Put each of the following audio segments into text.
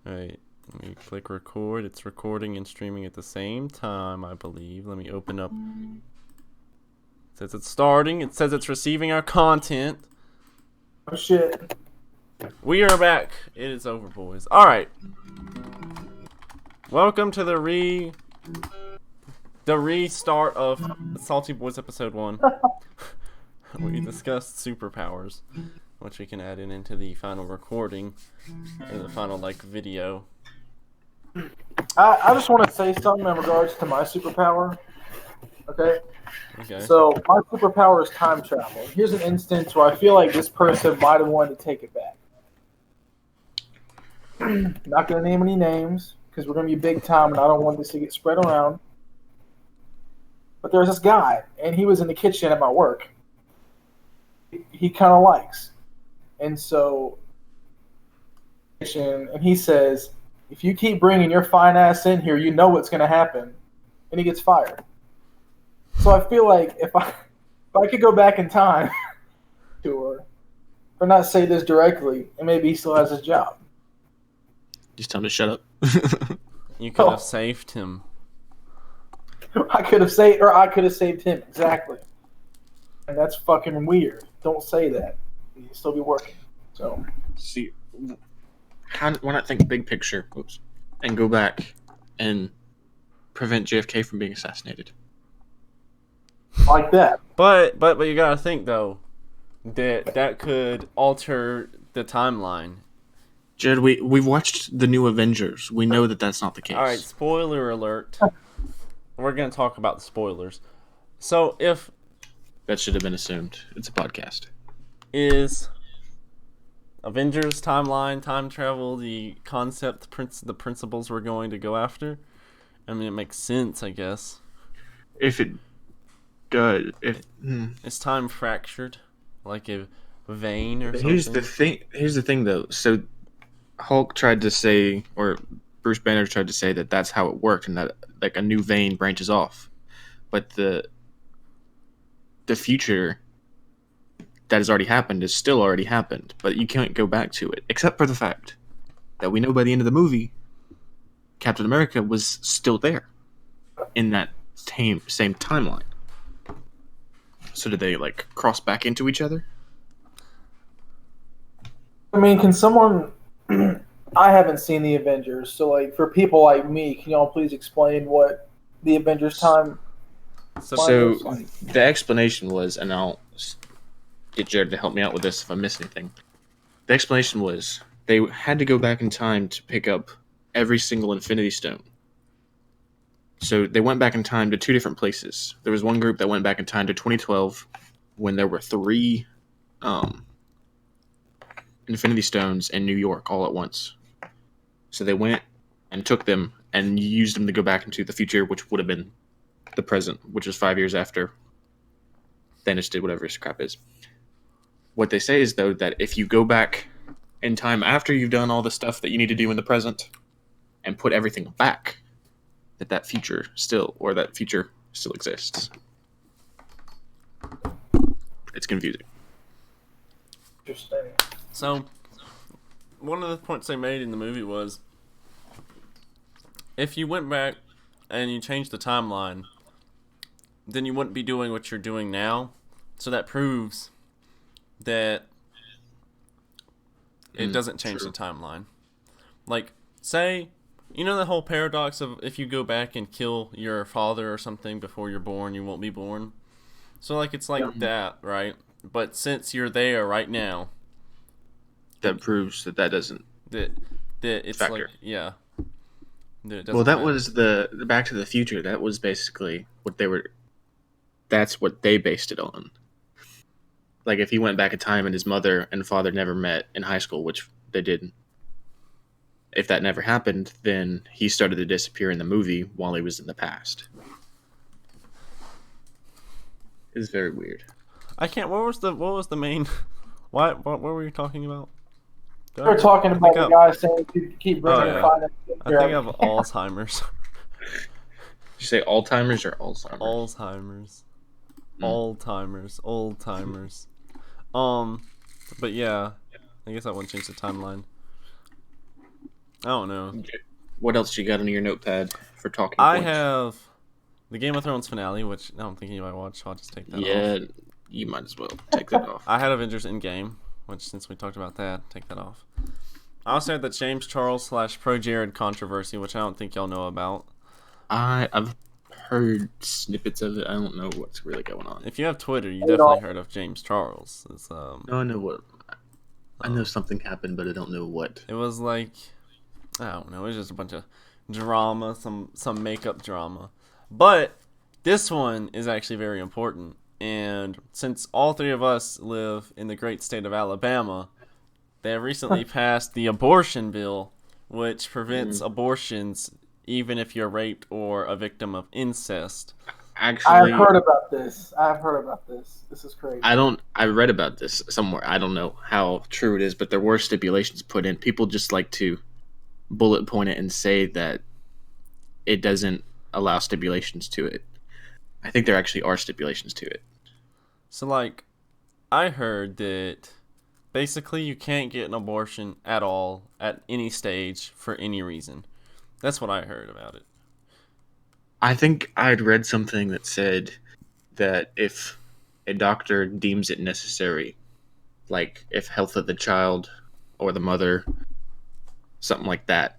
Alright, let me click record. It's recording and streaming at the same time, I believe. Let me open up. It says it's starting. It says it's receiving our content. Oh shit. We are back. It is over, boys. Alright. Welcome to the restart of Salty Boys episode 1. We discussed superpowers, which we can add into the final recording, or the final, video. I just want to say something in regards to my superpower. Okay? Okay. So, my superpower is time travel. Here's an instance where I feel like this person might have wanted to take it back. Not going to name any names, because we're going to be big time, and I don't want this to get spread around. But there's this guy, and he was in the kitchen at my work. He kind of likes. And so, and he says, if you keep bringing your fine ass in here, you know what's going to happen. And he gets fired. So I feel like if I could go back in time to her, or not say this directly, and maybe he still has his job. Just tell him to shut up. You could have saved him. I could have saved him, exactly. And that's fucking weird. Don't say that. He'd still be working. So See, why not think big picture? Oops, and go back and prevent JFK from being assassinated. like that. But you gotta think though, that could alter the timeline. Jared, we've watched the new Avengers. We know that that's not the case. All right, spoiler alert. We're gonna talk about the spoilers. So if That should have been assumed. It's a podcast. is Avengers timeline, time travel, the concept, the principles we're going to go after, I mean, it makes sense, I guess. If it does, Is time fractured, like a vein or something? Here's the thing, though. So Hulk tried to say, or Bruce Banner tried to say that that's how it worked, and that like a new vein branches off. But the future that has already happened is still already happened, but you can't go back to it, except for the fact that we know by the end of the movie, Captain America was still there in that same timeline. So did they like cross back into each other? I mean, can someone... I haven't seen the Avengers, so like for people like me, can y'all please explain what the Avengers time... So the explanation was, and I'll get Jared to help me out with this if I miss anything. The explanation was they had to go back in time to pick up every single Infinity Stone. So they went back in time to two different places. There was one group that went back in time to 2012 when there were 3 Infinity Stones in New York all at once. So they went and took them and used them to go back into the future, which would have been the present, which is 5 years after Thanos did whatever his crap is. What they say is, though, that if you go back in time after you've done all the stuff that you need to do in the present and put everything back, that future still exists. It's confusing. Interesting. So, one of the points they made in the movie was, if you went back and you changed the timeline, then you wouldn't be doing what you're doing now. So that proves that it doesn't change true. the timeline. Like, say, you know the whole paradox of if you go back and kill your father or something before you're born, you won't be born? So, like, it's like that, right? But since you're there right now, That proves that doesn't that it's factor. like, yeah. Well, that was the Back to the Future. That was basically what they were. That's what they based it on. Like if he went back in time and his mother and father never met in high school, which they didn't. If that never happened, then he started to disappear in the movie while he was in the past. It's very weird. I can't. What was the main? What were you talking about? We're talking about the guy saying keep bringing yeah. finance. I think I have Alzheimer's. Did you say Alzheimer's or Alzheimer's? Alzheimer's. Old timers. But yeah, I guess that wouldn't change the timeline. I don't know. What else you got on your notepad for talking I points? have the Game of Thrones finale, which I don't think anybody watched, so I'll just take that off. Yeah, you might as well take that off. I had Avengers Endgame, which since we talked about that, take that off. I also had the James Charles / Pro Jared controversy, which I don't think y'all know about. I've heard snippets of it. I don't know what's really going on. If you have Twitter, you definitely heard of James Charles. It's, No, I know what. I know something happened, but I don't know what. It was like, I don't know, it was just a bunch of drama, some makeup drama. But this one is actually very important. And since all three of us live in the great state of Alabama, they have recently passed the abortion bill, which prevents abortions even if you're raped or a victim of incest. Actually, I've heard about this. This is crazy. I read about this somewhere. I don't know how true it is, but there were stipulations put in. People just like to bullet point it and say that it doesn't allow stipulations to it. I think there actually are stipulations to it. So, like, I heard that basically you can't get an abortion at all at any stage for any reason. That's what I heard about it. I think I'd read something that said that if a doctor deems it necessary, like if health of the child or the mother, something like that.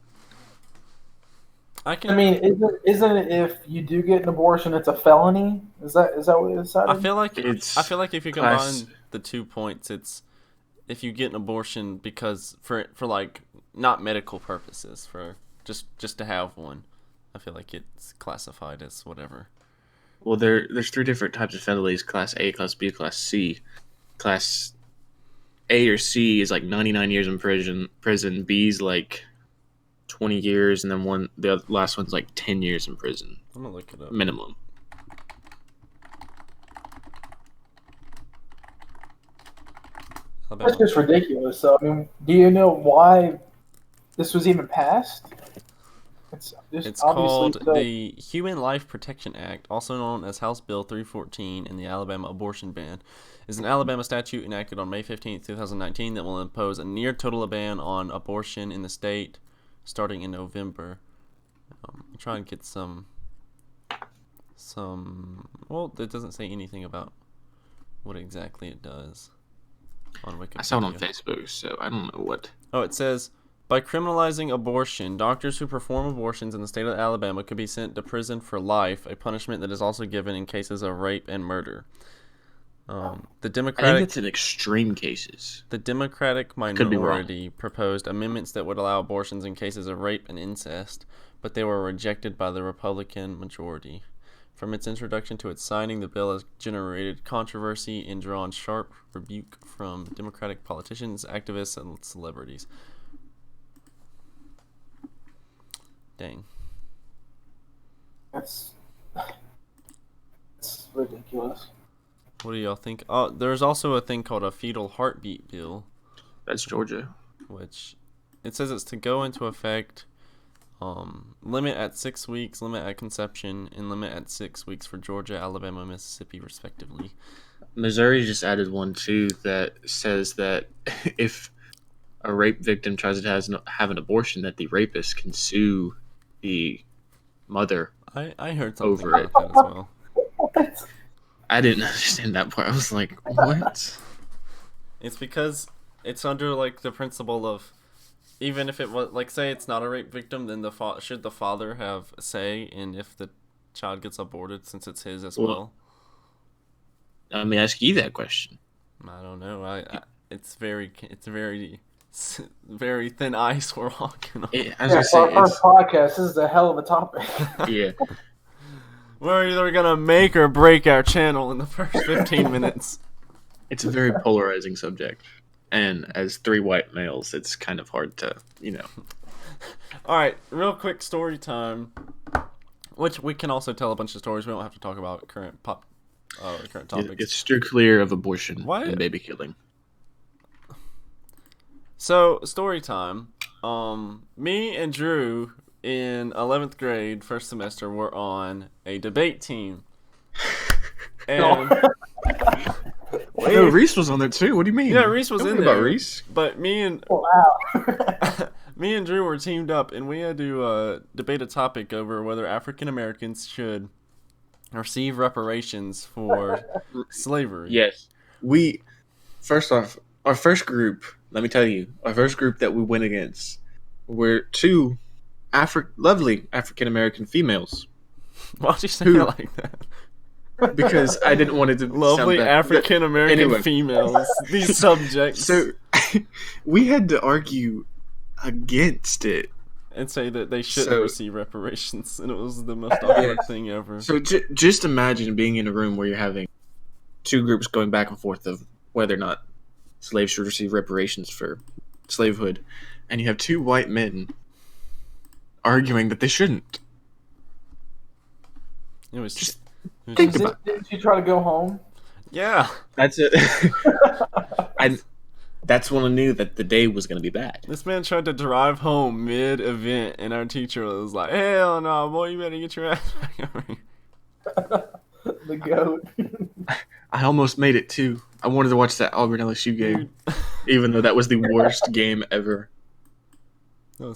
I mean, isn't it if you do get an abortion, it's a felony? Is that what it decided? I feel like if you combine the 2 points, it's if you get an abortion because for like not medical purposes, for just to have one. I feel like it's classified as whatever. Well, there's 3 different types of felonies: Class A, Class B, Class C. Class A or C is like 99 years in prison. B's like 20 years, and then the last one's like 10 years in prison. I'm gonna look it up. Minimum. That's just ridiculous. So, I mean, do you know why this was even passed? It's called the Human Life Protection Act, also known as House Bill 314, and the Alabama abortion ban. Is an Alabama statute enacted on May 15, 2019 that will impose a near total ban on abortion in the state starting in November. I'm trying to get some. Well, it doesn't say anything about what exactly it does on Wikipedia. I saw it on Facebook, so I don't know what. Oh, it says, by criminalizing abortion, doctors who perform abortions in the state of Alabama could be sent to prison for life, a punishment that is also given in cases of rape and murder. The I Democratic, think it's in extreme cases. The Democratic minority proposed amendments that would allow abortions in cases of rape and incest, but they were rejected by the Republican majority. From its introduction to its signing, the bill has generated controversy and drawn sharp rebuke from Democratic politicians, activists, and celebrities. Dang. That's ridiculous. What do y'all think? Oh, there's also a thing called a fetal heartbeat bill, That's Georgia. which it says it's to go into effect. Limit at 6 weeks, limit at conception, and limit at 6 weeks for Georgia, Alabama, Mississippi, respectively. Missouri just added one too that says that if a rape victim tries to have an abortion, that the rapist can sue the mother. I heard something Over about that as well. What? I didn't understand that part. I was like, what? It's because it's under like the principle of, even if it was like, say it's not a rape victim, then should the father have a say in if the child gets aborted since it's his as well? Let me ask you that question. I don't know. It's very very thin ice we're walking on. For our first podcast, this is a hell of a topic. Yeah. We're either gonna make or break our channel in the first 15 minutes. It's a very polarizing subject. And as 3 white males, it's kind of hard to, All right, real quick story time. Which we can also tell a bunch of stories. We don't have to talk about current topics. It's steer clear of abortion What? and baby killing. So, story time. Me and Drew in 11th grade, first semester, were on a debate team. And No, Reese was on there too. What do you mean? yeah, Reese was in there. About Reese? But me and Wow. Me and Drew were teamed up, and we had to debate a topic over whether African Americans should receive reparations for slavery. Yes. First off, our first group, let me tell you, our first group that we went against were two lovely African American females. Why'd you say Who? it like that? Because I didn't want it to Lovely sound African American Anyway. females. These subjects. So we had to argue against it. And say that they shouldn't So- receive reparations, and it was the most awkward Yes. thing ever. So just imagine being in a room where you're having two groups going back and forth of whether or not slaves should receive reparations for slavehood, and you have two white men arguing that they shouldn't. It was Just it was think just- about Didn't you try to go home? yeah. That's it. That's when I knew that the day was going to be bad. This man tried to drive home mid-event, and our teacher was like, "Hell no, boy, you better get your ass back over here." The goat. I almost made it too. I wanted to watch that Auburn LSU game, Dude, even though that was the worst game ever. that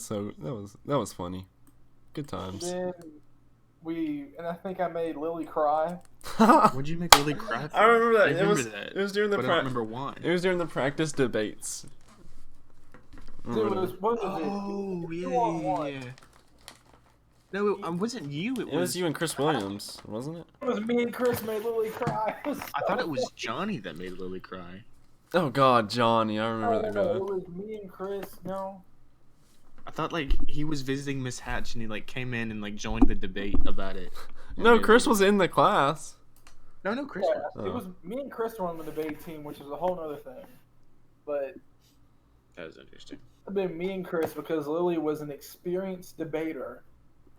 was funny. Good times. Then and I think I made Lily cry. What'd you make Lily cry for? I remember that. I remember that. It was during the But I don't remember why. it was during the practice debates. Dude, it was, what was Oh, it? yeah, Two on one. yeah. No, it wasn't you. It was you and Chris Williams, wasn't it? It was me and Chris made Lily cry. I thought it was Johnny that made Lily cry. Oh God, Johnny, I remember that No, guy. it was me and Chris. No. I thought like he was visiting Miss Hatch and he like came in and like joined the debate about it. And No, then- Chris was in the class. No, Chris. Yeah, was. it was me and Chris were on the debate team, which is a whole other thing. But That was interesting. it'd been me and Chris because Lily was an experienced debater.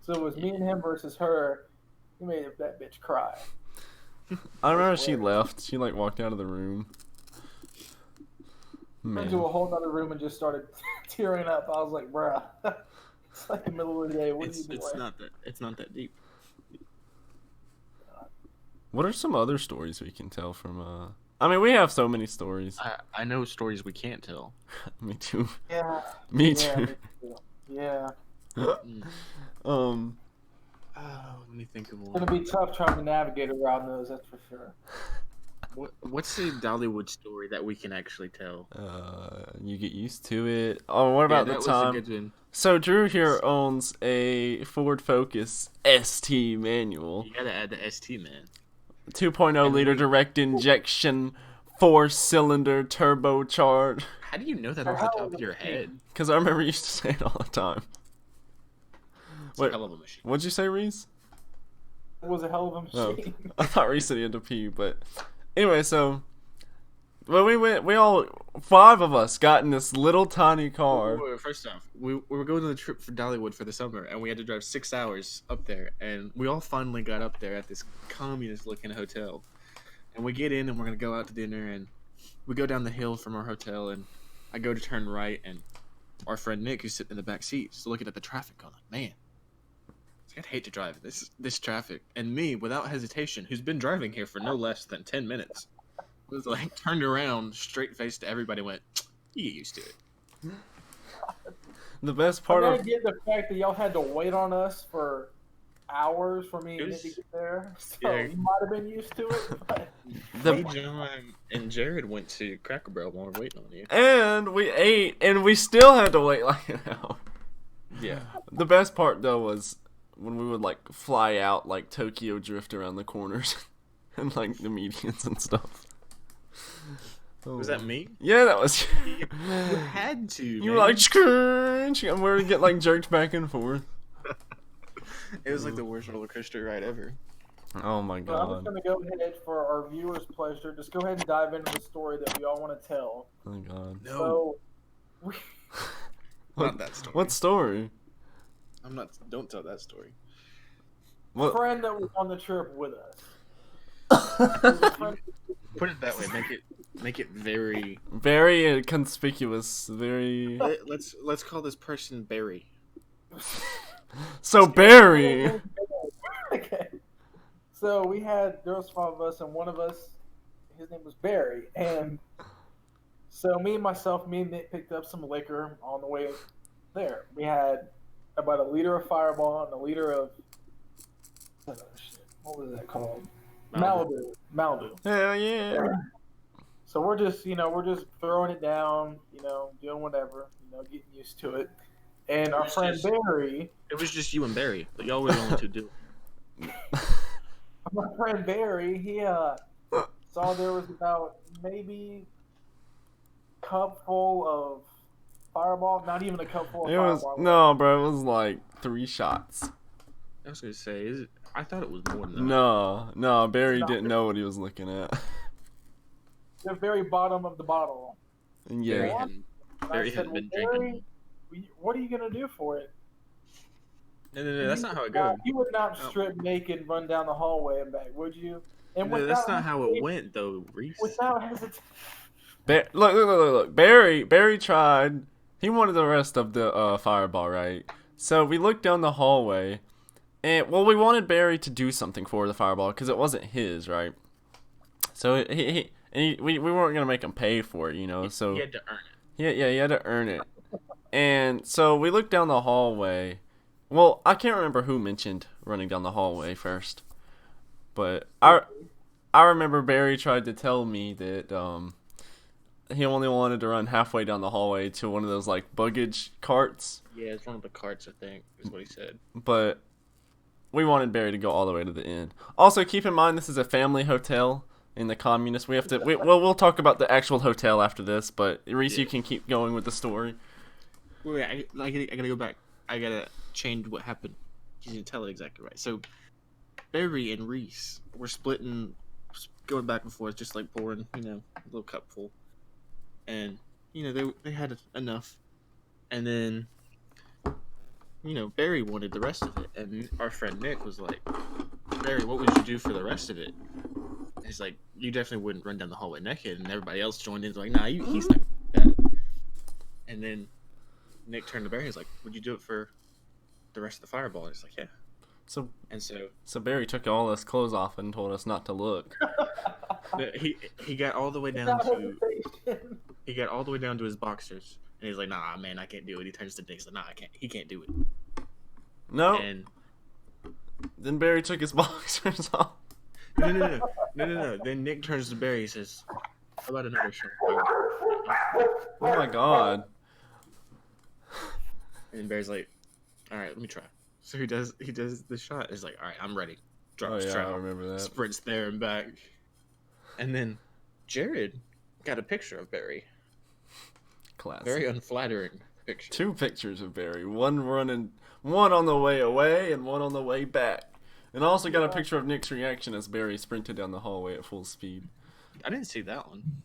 So it was me and him versus her. He made that bitch cry. I remember she left. She like walked out of the room. Went to Man, a whole other room and just started tearing up. I was like, bruh, it's like the middle of the day. What are you doing? It's not that deep. what are some other stories we can tell from? I mean, we have so many stories. I know stories we can't tell. Me too. Yeah. Me Yeah. too. me too. Yeah. Um, Oh, let me think of It's one. gonna be tough trying to navigate around those. That's for sure. What's the Dollywood story that we can actually tell? you get used to it. Oh, what about Yeah, the that time? was a good one. So Drew here owns a Ford Focus ST manual, You gotta add the ST, man. 2.0 liter direct injection, 4-cylinder turbocharged. How do you know that off the top of your head? Because I remember you used to say it all the time. It's Wait. a hell of a machine. What'd you say, Reese? It was a hell of a Oh, machine. I thought Reese said he had to pee, but anyway, so when we all 5 of us got in this little tiny car. Wait, first off, we were going on a trip for Dollywood for the summer, and we had to drive 6 hours up there. And we all finally got up there at this communist-looking hotel. And we get in, and we're gonna go out to dinner, and we go down the hill from our hotel, and I go to turn right, and our friend Nick, who's sitting in the back seat, is looking at the traffic, going like, "Man, I'd hate to drive this traffic." And me, without hesitation, who's been driving here for no less than 10 minutes, was like turned around, straight faced to everybody, went, "You get used to it." The best I part mean, I of get the fact that y'all had to wait on us for hours for me It and was- Nick to get there. So yeah. you might have been used to it. But Me, the John, and Jared went to Cracker Barrel while we're waiting on you. and we ate and we still had to wait like an hour. Yeah. The best part though was when we would like fly out like Tokyo drift around the corners and like the medians and stuff. Was that me? Yeah, that was You had to. you were like scrunch, and we were get like jerked back and forth. it was like the worst roller coaster ride ever. Oh my I'm just god. gonna go ahead for our viewers' pleasure. Just go ahead and dive into the story that we all want to tell. Oh my god. No, So, we, not that story. What story? I'm not. Don't tell that story. What? friend that was on the trip with us. was a friend- Put it that way. Make it very. Very conspicuous. Very. Let's call this person Barry. So Barry. Okay. So there was 5 of us, and one of us, his name was Barry, and so me and Nick picked up some liquor on the way there. We had about a liter of Fireball and a liter of what was that called? Malibu. Hell yeah. So we're just, we're just throwing it down, doing whatever, getting used to it. And our friend Barry, It was just you and Barry, but y'all were the only two doing. my friend Barry, he saw there was about maybe a cup full of Fireball, not even a cup full of Fireball. No, bro, it was like 3 shots. I was gonna say, I thought it was more than that. No, Barry didn't know what he was looking at. The very bottom of the bottle. And yeah. Barry hadn't been drinking. Barry, what are you gonna do for it? No, that's not how it goes. You would not strip naked and run down the hallway and back, would you? And No, that's not how it went, though, Reese. Without hesitation. Look. Barry tried. He wanted the rest of the Fireball, right? So we looked down the hallway, and we wanted Barry to do something for the Fireball because it wasn't his, right? So we weren't gonna make him pay for it, So he had to earn it. Yeah, he had to earn it. And so we looked down the hallway. Well, I can't remember who mentioned running down the hallway first, but I remember Barry tried to tell me that he only wanted to run halfway down the hallway to one of those like luggage carts. Yeah, it's one of the carts, I think, is what he said. But we wanted Barry to go all the way to the end. Also, keep in mind this is a family hotel in the communist. We'll talk about the actual hotel after this, but Reese, you can keep going with the story. Wait, I gotta go back. I gotta change what happened. You didn't tell it exactly right. So, Barry and Reese were splitting, going back and forth, just like pouring, a little cupful. And, they had enough. And then, Barry wanted the rest of it. And our friend Nick was like, Barry, what would you do for the rest of it? And he's like, you definitely wouldn't run down the hallway naked. And everybody else joined in. He's like, nah, he's not that. And then Nick turned to Barry. He's like, "Would you do it for the rest of the Fireball?" And he's like, "Yeah." So Barry took all his clothes off and told us not to look. he got all the way down to his boxers, and he's like, "Nah, man, I can't do it." He turns to Nick, like, "Nah, I can't. He can't do it." No. And then Barry took his boxers off. No. Then Nick turns to Barry. He says, "How about another shot?" Oh my god. And Barry's like, "All right, let me try." So he does the shot. He's like, "All right, I'm ready." Drops trowel. I remember that. Sprints there and back. And then Jared got a picture of Barry. Classic. Very unflattering picture. 2 pictures of Barry. One on the way away and one on the way back. And I also got a picture of Nick's reaction as Barry sprinted down the hallway at full speed. I didn't see that one.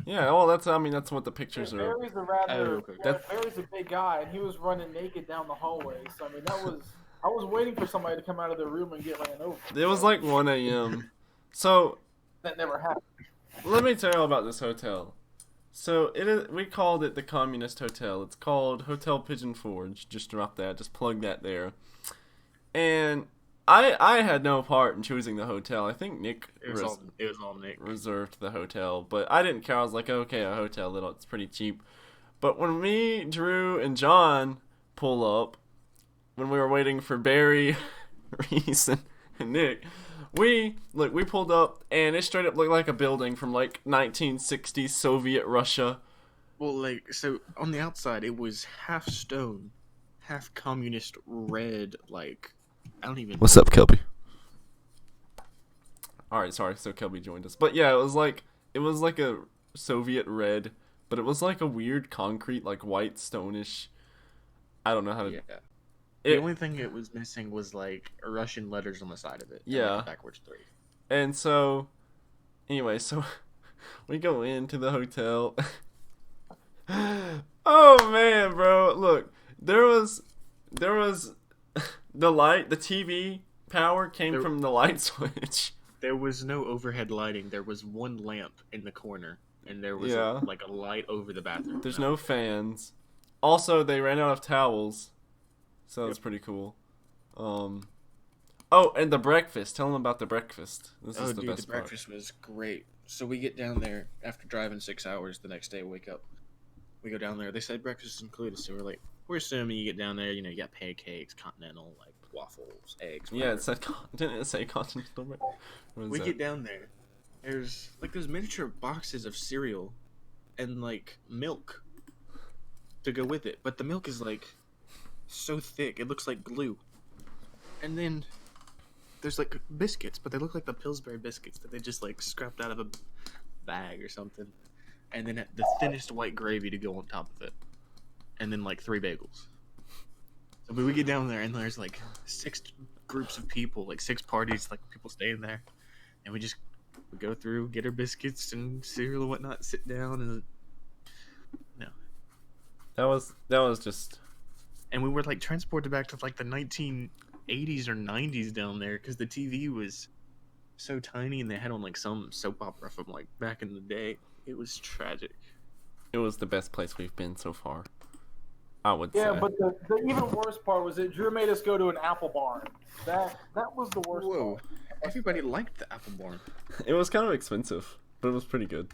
Yeah, well, that's what the pictures are. Barry's Barry's a big guy, and he was running naked down the hallway. So I was waiting for somebody to come out of their room and get ran over. It was like 1 a.m. So that never happened. Let me tell you about this hotel. So we called it the Communist Hotel. It's called Hotel Pigeon Forge. Just drop that. Just plug that there. And I had no part in choosing the hotel. I think Nick it was all Nick reserved the hotel, but I didn't care. I was like, okay, a hotel, it's pretty cheap. But when me, Drew, and John pull up, when we were waiting for Barry, Reese, and Nick, we pulled up, and it straight up looked like a building from like 1960s Soviet Russia. Well, so on the outside, it was half stone, half communist red, I don't even... What's up, Kelby? Alright, sorry, so Kelby joined us. But yeah, it was like a Soviet red, but it was like a weird concrete, like white stone-ish. I don't know how to... Yeah. The only thing it was missing was Russian letters on the side of it. Yeah. Backwards 3. And so, anyway, we go into the hotel. Oh man, bro! Look, there was the light, the TV power came from the light switch. There was no overhead lighting. There was one lamp in the corner, and there was a light over the bathroom. There's no fans. Also, they ran out of towels, so that's pretty cool. Oh, and the breakfast. Tell them about the breakfast. This is the best part. Breakfast was great. So we get down there after driving 6 hours the next day. Wake up. We go down there. They said breakfast is included, so we're like, we're assuming you get down there, you got pancakes, continental, like waffles, eggs. Yeah, whatever. it said didn't it say continental bread? What is We that? get down there. There's miniature boxes of cereal and like milk to go with it, but the milk is like so thick it looks like glue. And then there's like biscuits, but they look like the Pillsbury biscuits that they just like scrapped out of a bag or something. And then the thinnest white gravy to go on top of it. And then like 3 bagels. So we get down there and there's like 6 groups of people, like 6 parties, like people staying there. And we go through, get our biscuits and cereal and whatnot, sit down and That was just and we were like transported back to like the 1980s or 90s down there because the TV was so tiny and they had on like some soap opera from like back in the day. It was tragic. it was the best place we've been so far. I would Yeah, say. but the even worse part was that Drew made us go to an apple barn. That was the worst Whoa. part. Everybody liked the apple barn. It was kind of expensive, but it was pretty good.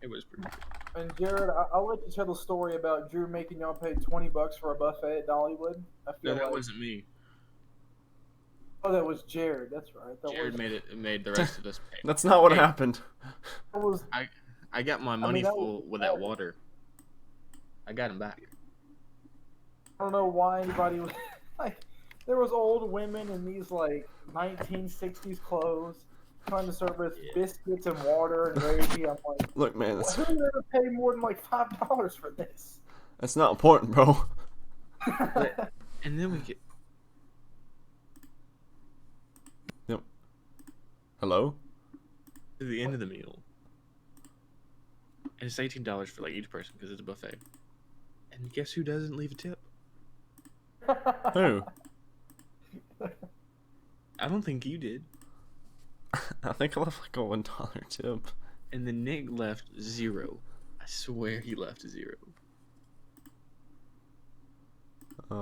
It was pretty good. And Jared, I'll let you tell the story about Drew making y'all pay $20 for a buffet at Dollywood. I No, feel that like wasn't me. oh, that was Jared. That's right. That Jared was, made the rest of us pay. That's not what Hey. happened. that was I got my money that full was with that bad. water. I got him back. I don't know why anybody was like. There was old women in these like 1960s clothes trying to serve us biscuits and water and gravy. I'm like, Look, man, who's gonna pay more than like $5 for this? that's not important, bro. And then we get Hello? to the end of the meal. And it's $18 for like each person because it's a buffet. And guess who doesn't leave a tip? Who? I don't think you did. I think I left like a $1 tip. And then Nick left 0. I swear he left 0. I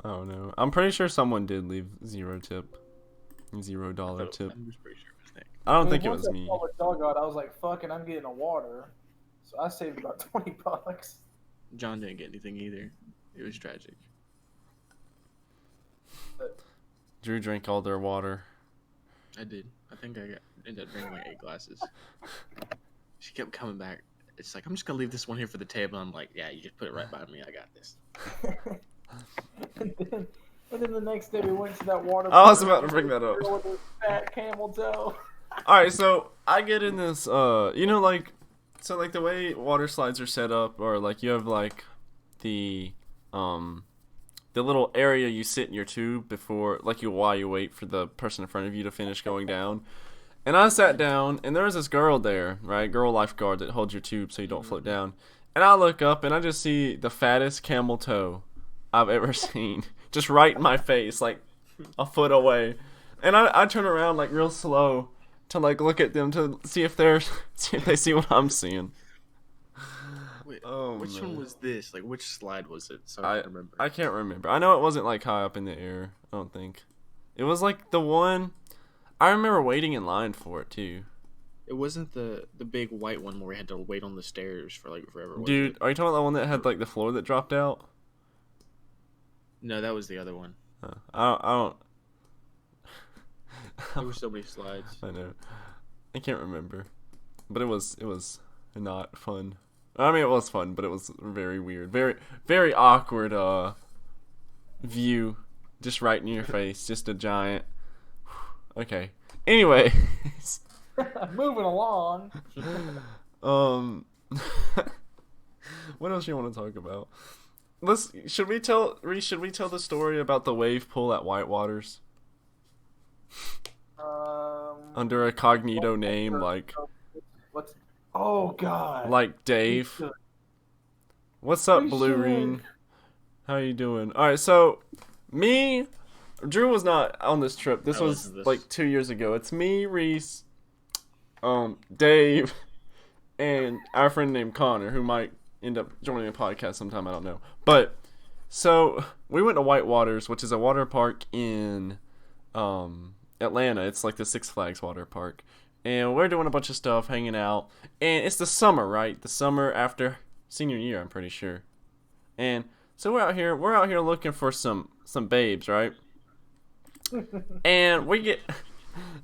don't know. I'm pretty sure someone did leave 0 tip. $0 tip. I'm just pretty sure it was Nick. I don't think it once was I me. saw what y'all got, I was like, fucking, I'm getting a water. So I saved about $20. John didn't get anything either. It was tragic. Drew drank all their water. I did. I think I ended up drinking like 8 glasses. She kept coming back. It's like, I'm just gonna leave this one here for the table. I'm like, yeah, you just put it right by me. I got this. and then the next day we went to that water. I was about to bring that up. With this fat camel toe. Alright, so I get in this, like the way water slides are set up, or like you have like the little area you sit in your tube before, like while you wait for the person in front of you to finish going down. And I sat down, and there was this girl there, right? Girl lifeguard that holds your tube so you don't float down. And I look up, and I just see the fattest camel toe I've ever seen, just right in my face, like a foot away. And I turn around like real slow to like look at them to see if they see what I'm seeing. Wait, Oh, which man. one was this? Like, which slide was it? So I don't remember. I can't remember. I know it wasn't like high up in the air. I don't think. It was like the one. I remember waiting in line for it too. It wasn't the big white one where we had to wait on the stairs for like forever. Was Dude, it? are you talking about the one that had like the floor that dropped out? No, that was the other one. I don't. There were so many slides. I know. I can't remember, but it was not fun. I mean, it was fun, but it was very weird, very awkward. View, just right in your face, just a giant. Okay. Anyway, Moving along. what else you want to talk about? Should we tell the story about the wave pool at Whitewaters under a cognito name like What's? Oh God. Dave? What's up, We Blue should. Ring? How you doing? All right, so Drew was not on this trip. This I was wasn't this. like 2 years ago. It's me, Reese, Dave, and our friend named Connor, who might end up joining a podcast sometime. I don't know. But so we went to Whitewaters, which is a water park in Atlanta. It's like the Six Flags water park, and we're doing a bunch of stuff, hanging out. And it's the summer, right? The summer after senior year, I'm pretty sure. And So we're out here looking for some babes, right? And we get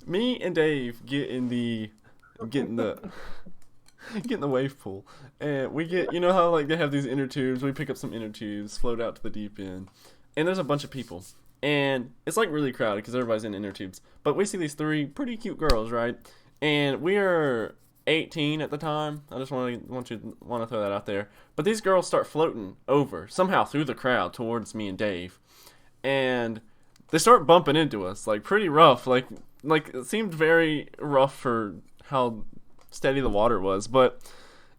me and Dave getting the wave pool, and we get, you know how like they have these inner tubes. We pick up some inner tubes, float out to the deep end, and there's a bunch of people, and it's like really crowded because everybody's in inner tubes. But we see these three pretty cute girls, right? And we are 18 at the time. I just want to throw that out there. But these girls start floating over somehow through the crowd towards me and Dave, and they start bumping into us like pretty rough. Like it seemed very rough for how steady the water was. But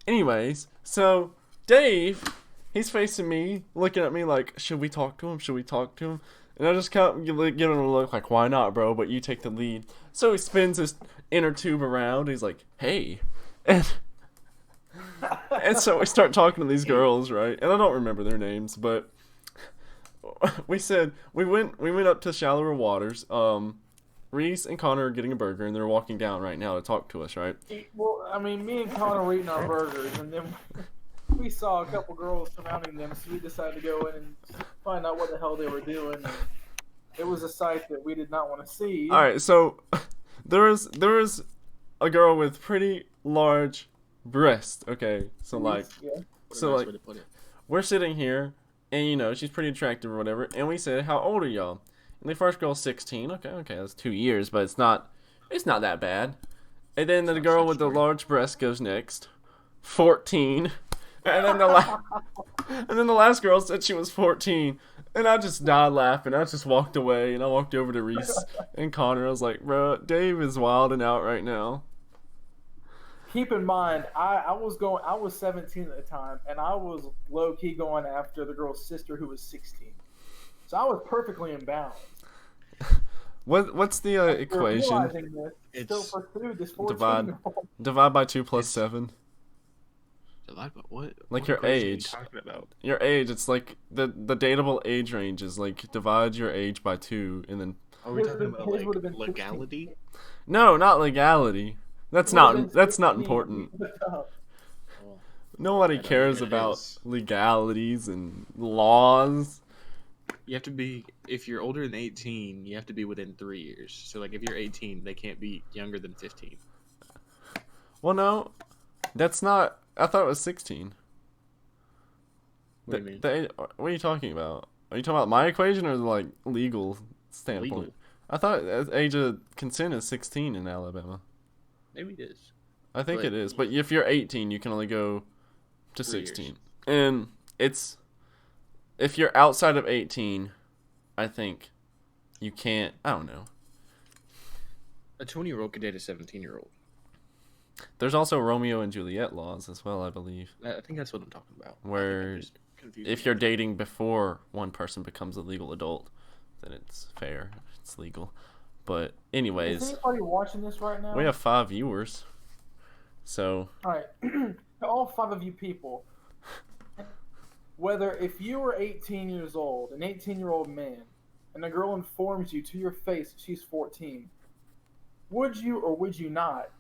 anyways, so Dave, he's facing me, looking at me like, should we talk to him? Should we talk to him? And I just kind of give him a look like, why not, bro? But you take the lead. So he spins his inner tube around. He's like, hey. And so we start talking to these girls, right? And I don't remember their names, but we went up to shallower waters. Reese and Connor are getting a burger, and they're walking down right now to talk to us, right? Well, I mean, me and Connor were eating our burgers, and then we saw a couple girls surrounding them, so we decided to go in and find out what the hell they were doing. And it was a sight that we did not want to see. All right, so there was a girl with pretty large breasts. Okay, so like, Yeah. so like, we're sitting here, and you know she's pretty attractive or whatever, and we said, "How old are y'all?" And the first girl's 16. Okay, that's 2 years, but it's not that bad. And then the girl with the large breast goes next, 14. And then the last girl said she was 14. And I just died laughing. I just walked away, and I walked over to Reese and Connor. I was like, bro, Dave is wilding out right now. Keep in mind, I was 17 at the time, and I was low key going after the girl's sister who was 16. So I was perfectly in bounds. What's the equation? Still pursued this 14-year-old. Divide by 2 plus 7. Divide by what? Like what your age. Are you talking about? Your age. It's like the dateable age range is like divide your age by 2, and then. Are we talking about like legality? No, not legality. That's not important. Nobody cares about legalities and laws. You have to be, if you're older than 18, you have to be within 3 years. So, like, if you're 18, they can't be younger than 15. Well, no, that's not. I thought it was 16. What do you mean? What are you talking about? Are you talking about my equation or the, like, legal standpoint? Legal. I thought the age of consent is 16 in Alabama. Maybe it is. I think it is. But if you're 18, you can only go to 16. Years. And it's... If you're outside of 18, I think you can't. I don't know. A 20-year-old could date a 17-year-old. There's also Romeo and Juliet laws as well, I believe. I think that's what I'm talking about. Where if you're dating before one person becomes a legal adult, then it's fair. It's legal. But anyways, is anybody watching this right now? We have 5 viewers. So. All right, to all 5 of you people. Whether if you were 18 years old, an 18-year-old man, and a girl informs you to your face that she's 14, would you or would you not?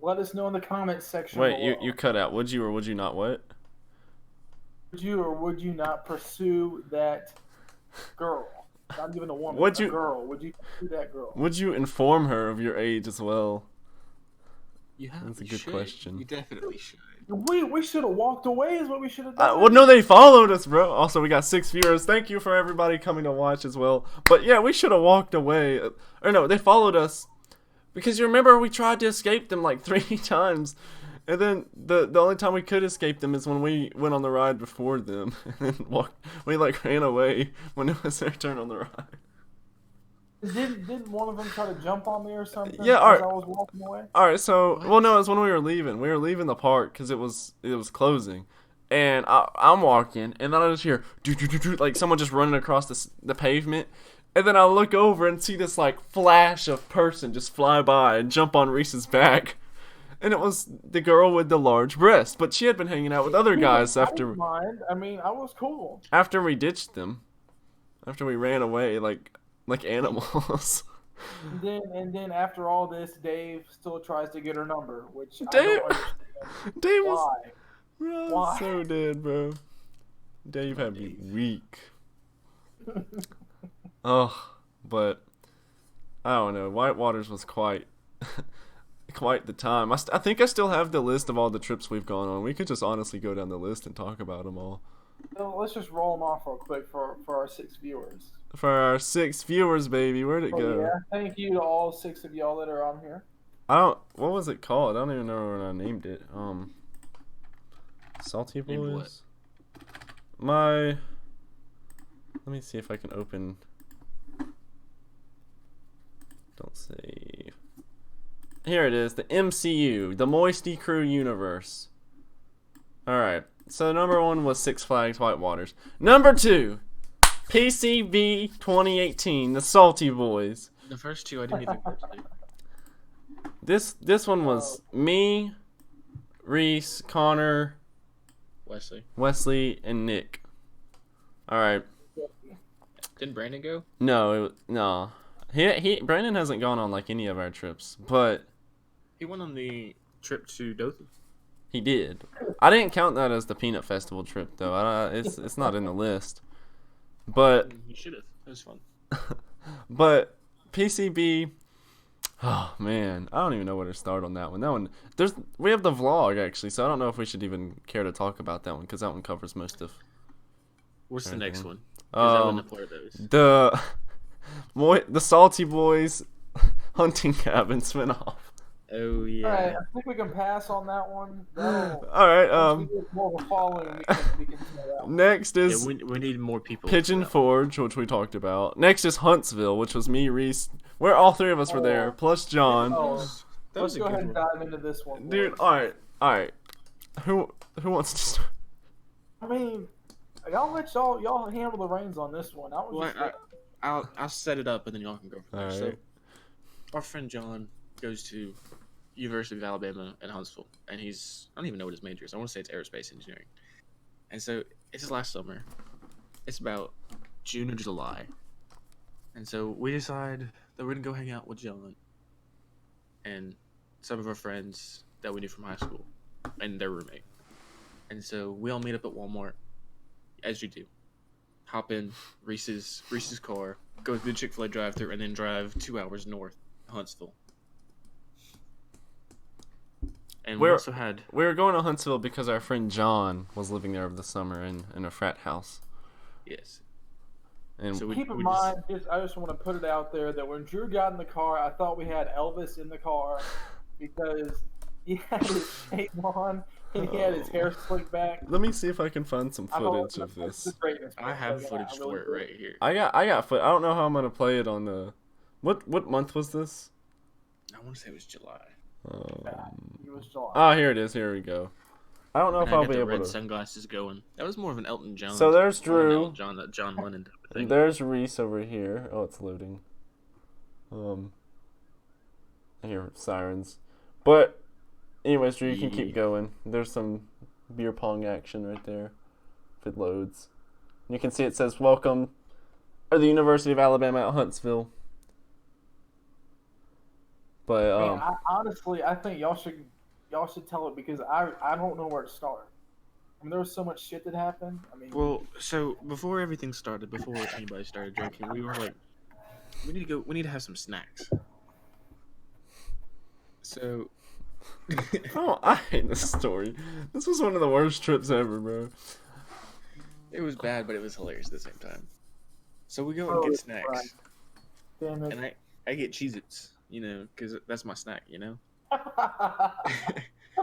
Let us know in the comments section. Wait, below. you cut out. Would you or would you not what? Would you or would you not pursue that girl? Not even a woman, girl. Would you pursue that girl? Would you inform her of your age as well? Yeah, that's a good question. You definitely should. We should have walked away is what we should have done. Well, no, they followed us, bro. Also, we got 6 viewers. Thank you for everybody coming to watch as well. But yeah, we should have walked away. Or no, they followed us. Because you remember we tried to escape them like 3 times. And then the only time we could escape them is when we went on the ride before them. And then we like ran away when it was their turn on the ride. Didn't one of them try to jump on me or something? Yeah, alright. As I was walking away. Alright, so well, no, it was when we were leaving. We were leaving the park because it was closing, and I'm walking, and then I just hear like someone just running across the pavement, and then I look over and see this like flash of person just fly by and jump on Reese's back, and it was the girl with the large breast, but she had been hanging out with other guys after. I mean, I was cool. After we ditched them, after we ran away like animals. And then after all this, Dave still tries to get her number, which Dave, I don't understand. Dave why. Bro, Why? I'm so dead, bro. Dave had me weak. Oh, but I don't know. Whitewaters was quite the time. I think I still have the list of all the trips we've gone on. We could just honestly go down the list and talk about them all. So let's just roll them off real quick for our 6 viewers. For our 6 viewers, baby, where'd it go? Yeah, thank you to all 6 of y'all that are on here. What was it called? I don't even know when I named it. Salty Named what? Boys. Let me see if I can open. Don't save. Here it is, the MCU, the Moisty Crew universe. Alright, so number 1 was Six Flags Whitewaters. Number 2, PCB 2018, the Salty Boys. The first 2 I didn't even go to. This one was me, Reese, Connor, Wesley, and Nick. Alright. Didn't Brandon go? No. Brandon hasn't gone on like any of our trips, but He went on the trip to Dothan. he did. I didn't count that as the Peanut Festival trip though. It's not in the list. But You should have. It was fun. but PCB. Oh man, I don't even know where to start on that one. We have the vlog actually, so I don't know if we should even care to talk about that one because that one covers most of. What's the next one? 'Cause I wouldn't have played those. The Salty Boys hunting cabin spinoff. Oh yeah. Alright, I think we can pass on that one. All right. Once we get more of a following, we can say that one. Next is Yeah, we need more people. Pigeon for that Forge, which we talked about. Next is Huntsville, which was me, Reese. Where all 3 of us were there, plus John. Oh, That let's was a go ahead good and one. dive into this one. Dude, boys. all right. Who wants to start? I mean, y'all handle the reins on this one. I was Well, just I'll set it up and then y'all can go from there. So, Alright. our friend John goes to University of Alabama in Huntsville, and I don't even know what his major is. I want to say it's aerospace engineering. And so it's his last summer. It's about June or July, and so we decide that we're gonna go hang out with John and some of our friends that we knew from high school and their roommate. And so we all meet up at Walmart, as you do. Hop in Reese's car, go through the Chick-fil-A drive-thru, and then drive 2 hours north to Huntsville. And we Where- also had We were going to Huntsville because our friend John was living there over the summer in a frat house. yes. And So keep in we mind, I just want to put it out there that when Drew got in the car, I thought we had Elvis in the car because he had his shape on and he had his hair slicked back. let me see if I can find some I thought- footage of that's this. the greatness, I man. have Like, footage I for really it do. right here. I got foot. I don't know how I'm gonna play it on the. What month was this? I want to say it was July. He was July. Oh, here it is. Here we go. I don't know And if I I'll got be the able red to. sunglasses going. That was more of an Elton John. So there's more than Drew. Elton John, that John Lennon type of thing. There's Reese over here. Oh, it's loading. I hear sirens. But, anyways, Drew, you can keep Yeah. going. There's some beer pong action right there. If it loads. You can see it says, welcome to the University of Alabama at Huntsville. But, Man, honestly, I think y'all should tell it because I don't know where to start. I mean, there was so much shit that happened. I mean, Well, so before everything started, before anybody started drinking, we were like, we need to have some snacks. So, oh, I hate this story. This was one of the worst trips ever, bro. it was bad, but it was hilarious at the same time. So we go Oh, and get right. snacks, damn it. and I get Cheez-Its, because that's my snack, I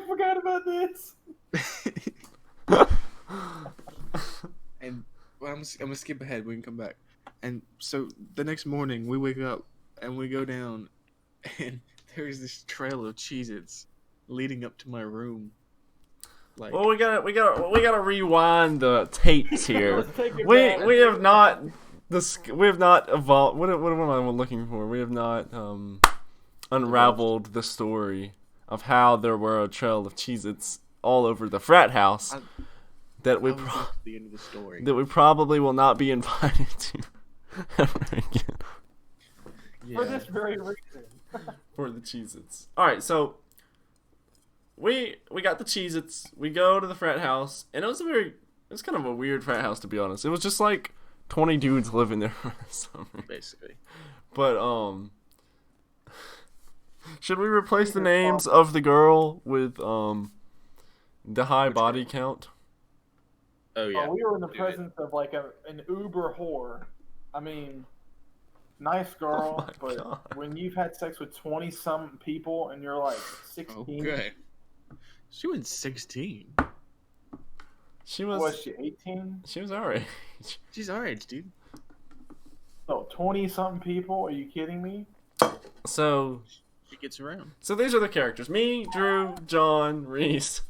forgot about this. And well, I'm gonna skip ahead. We can come back. And so the next morning, we wake up and we go down, and there's this trail of Cheez-Its leading up to my room. Like, Well, we gotta rewind the tapes here. Let's take it we back. we have not we have not evolved. What am I looking for? We have not unraveled the story of how there were a trail of Cheez-Its all over the frat house I- that we I was pro- getting to the end of the story. that we probably will not be invited to ever again Yeah. For this very reason. for the Cheez-Its. All right, so we got the Cheez-Its. We go to the frat house, and it was kind of a weird frat house, to be honest. It was just like 20 dudes living there for the summer. Basically. But should we replace the names of the girl with the high body count? Oh yeah. We were in the Do it. presence of like an uber whore. I mean, nice girl, Oh my but God. when you've had sex with 20-something people and you're like 16, Okay. She was 16. She was was she 18? she was our age. She's our age, dude. No, 20-something people? Are you kidding me? So She gets around. these are the characters: me, Drew, John, Reese,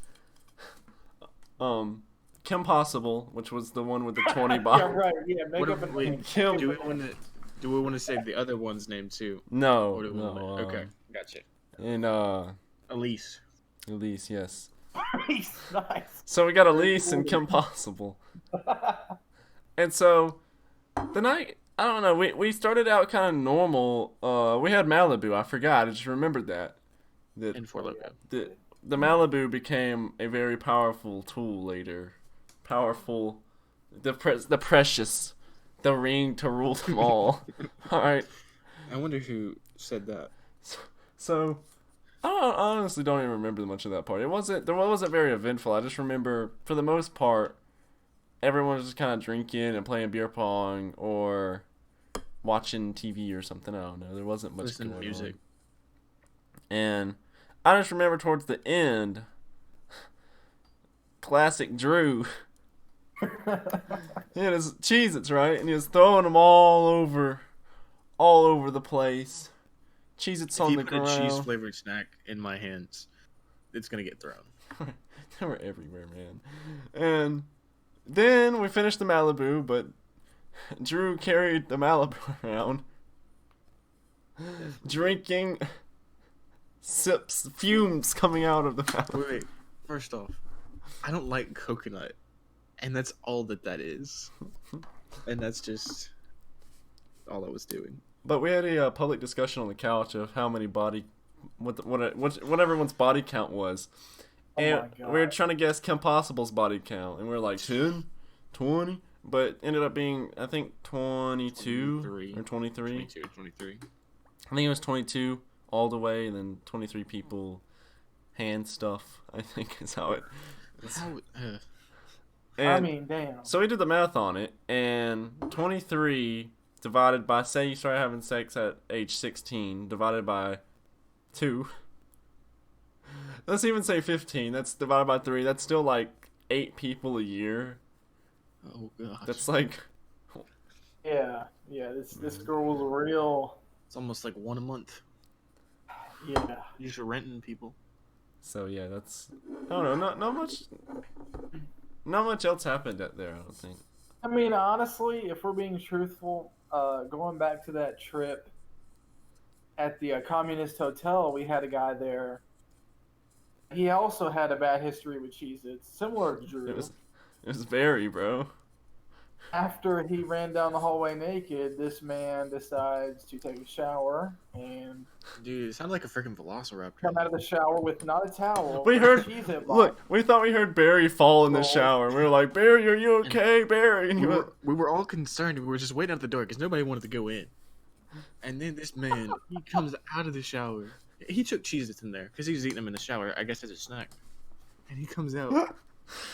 Kim Possible, which was the one with the 20 Yeah, bottle. right. Yeah, make What up a if we name. Kim. do we want to say the other one's name too? No, Or do we no. wanna- okay, gotcha. And Elise. Elise, yes. Nice. So we got Elise and Kim Possible. And so the night, I don't know, we started out kind of normal. We had Malibu. I forgot. I just remembered that. In Fort Loco. The Malibu became a very powerful tool later. Powerful, the precious, the ring to rule them all. All right. I wonder who said that. So I honestly don't even remember much of that part. There wasn't very eventful. I just remember, for the most part, everyone was just kind of drinking and playing beer pong or watching TV or something. I don't know. There wasn't much Listen to going music. on. And I just remember towards the end, classic Drew. He had his Cheez-Its, right? And he was throwing them all over the place. Cheez-Its If on you the put a ground. cheese flavored snack in my hands, it's gonna get thrown. They were everywhere, man. And then we finished the Malibu, but Drew carried the Malibu around, drinking sips, fumes coming out of the Malibu. Wait. First off, I don't like coconut, and that's all that is. And that's just all I was doing. But we had a public discussion on the couch of how many what everyone's body count was. Oh And my God. we were trying to guess Kim Possible's body count, and we were like 10, 20, but ended up being, I think, 22 or 23. 22, 23. I think it was 22 all the way, and then 23 people hand stuff, I think is how it. How, And I mean, damn. so we did the math on it, and 23 divided by, say you started having sex at age 16, divided by 2. Let's even say 15. That's divided by 3. That's still like 8 people a year. oh gosh. That's like, Yeah. This girl was real. It's almost like one a month. Yeah. You're just renting people. so yeah, that's, I don't know, not much else happened at there, I don't think. I mean, honestly, if we're being truthful, going back to that trip at the communist hotel, we had a guy there. He also had a bad history with Cheez-Its, similar to Drew. It was very, bro. After he ran down the hallway naked, this man decides to take a shower and Dude, it sounded like a freaking velociraptor. come out of the shower with not a towel. We but a heard, Cheez-It box. look, we thought we heard Barry fall in the shower. We were like, Barry, are you okay, Barry? And he went, We were all concerned. We were just waiting at the door because nobody wanted to go in. And then this man, he comes out of the shower. He took Cheez-Its in there because he was eating them in the shower, I guess as a snack. And he comes out.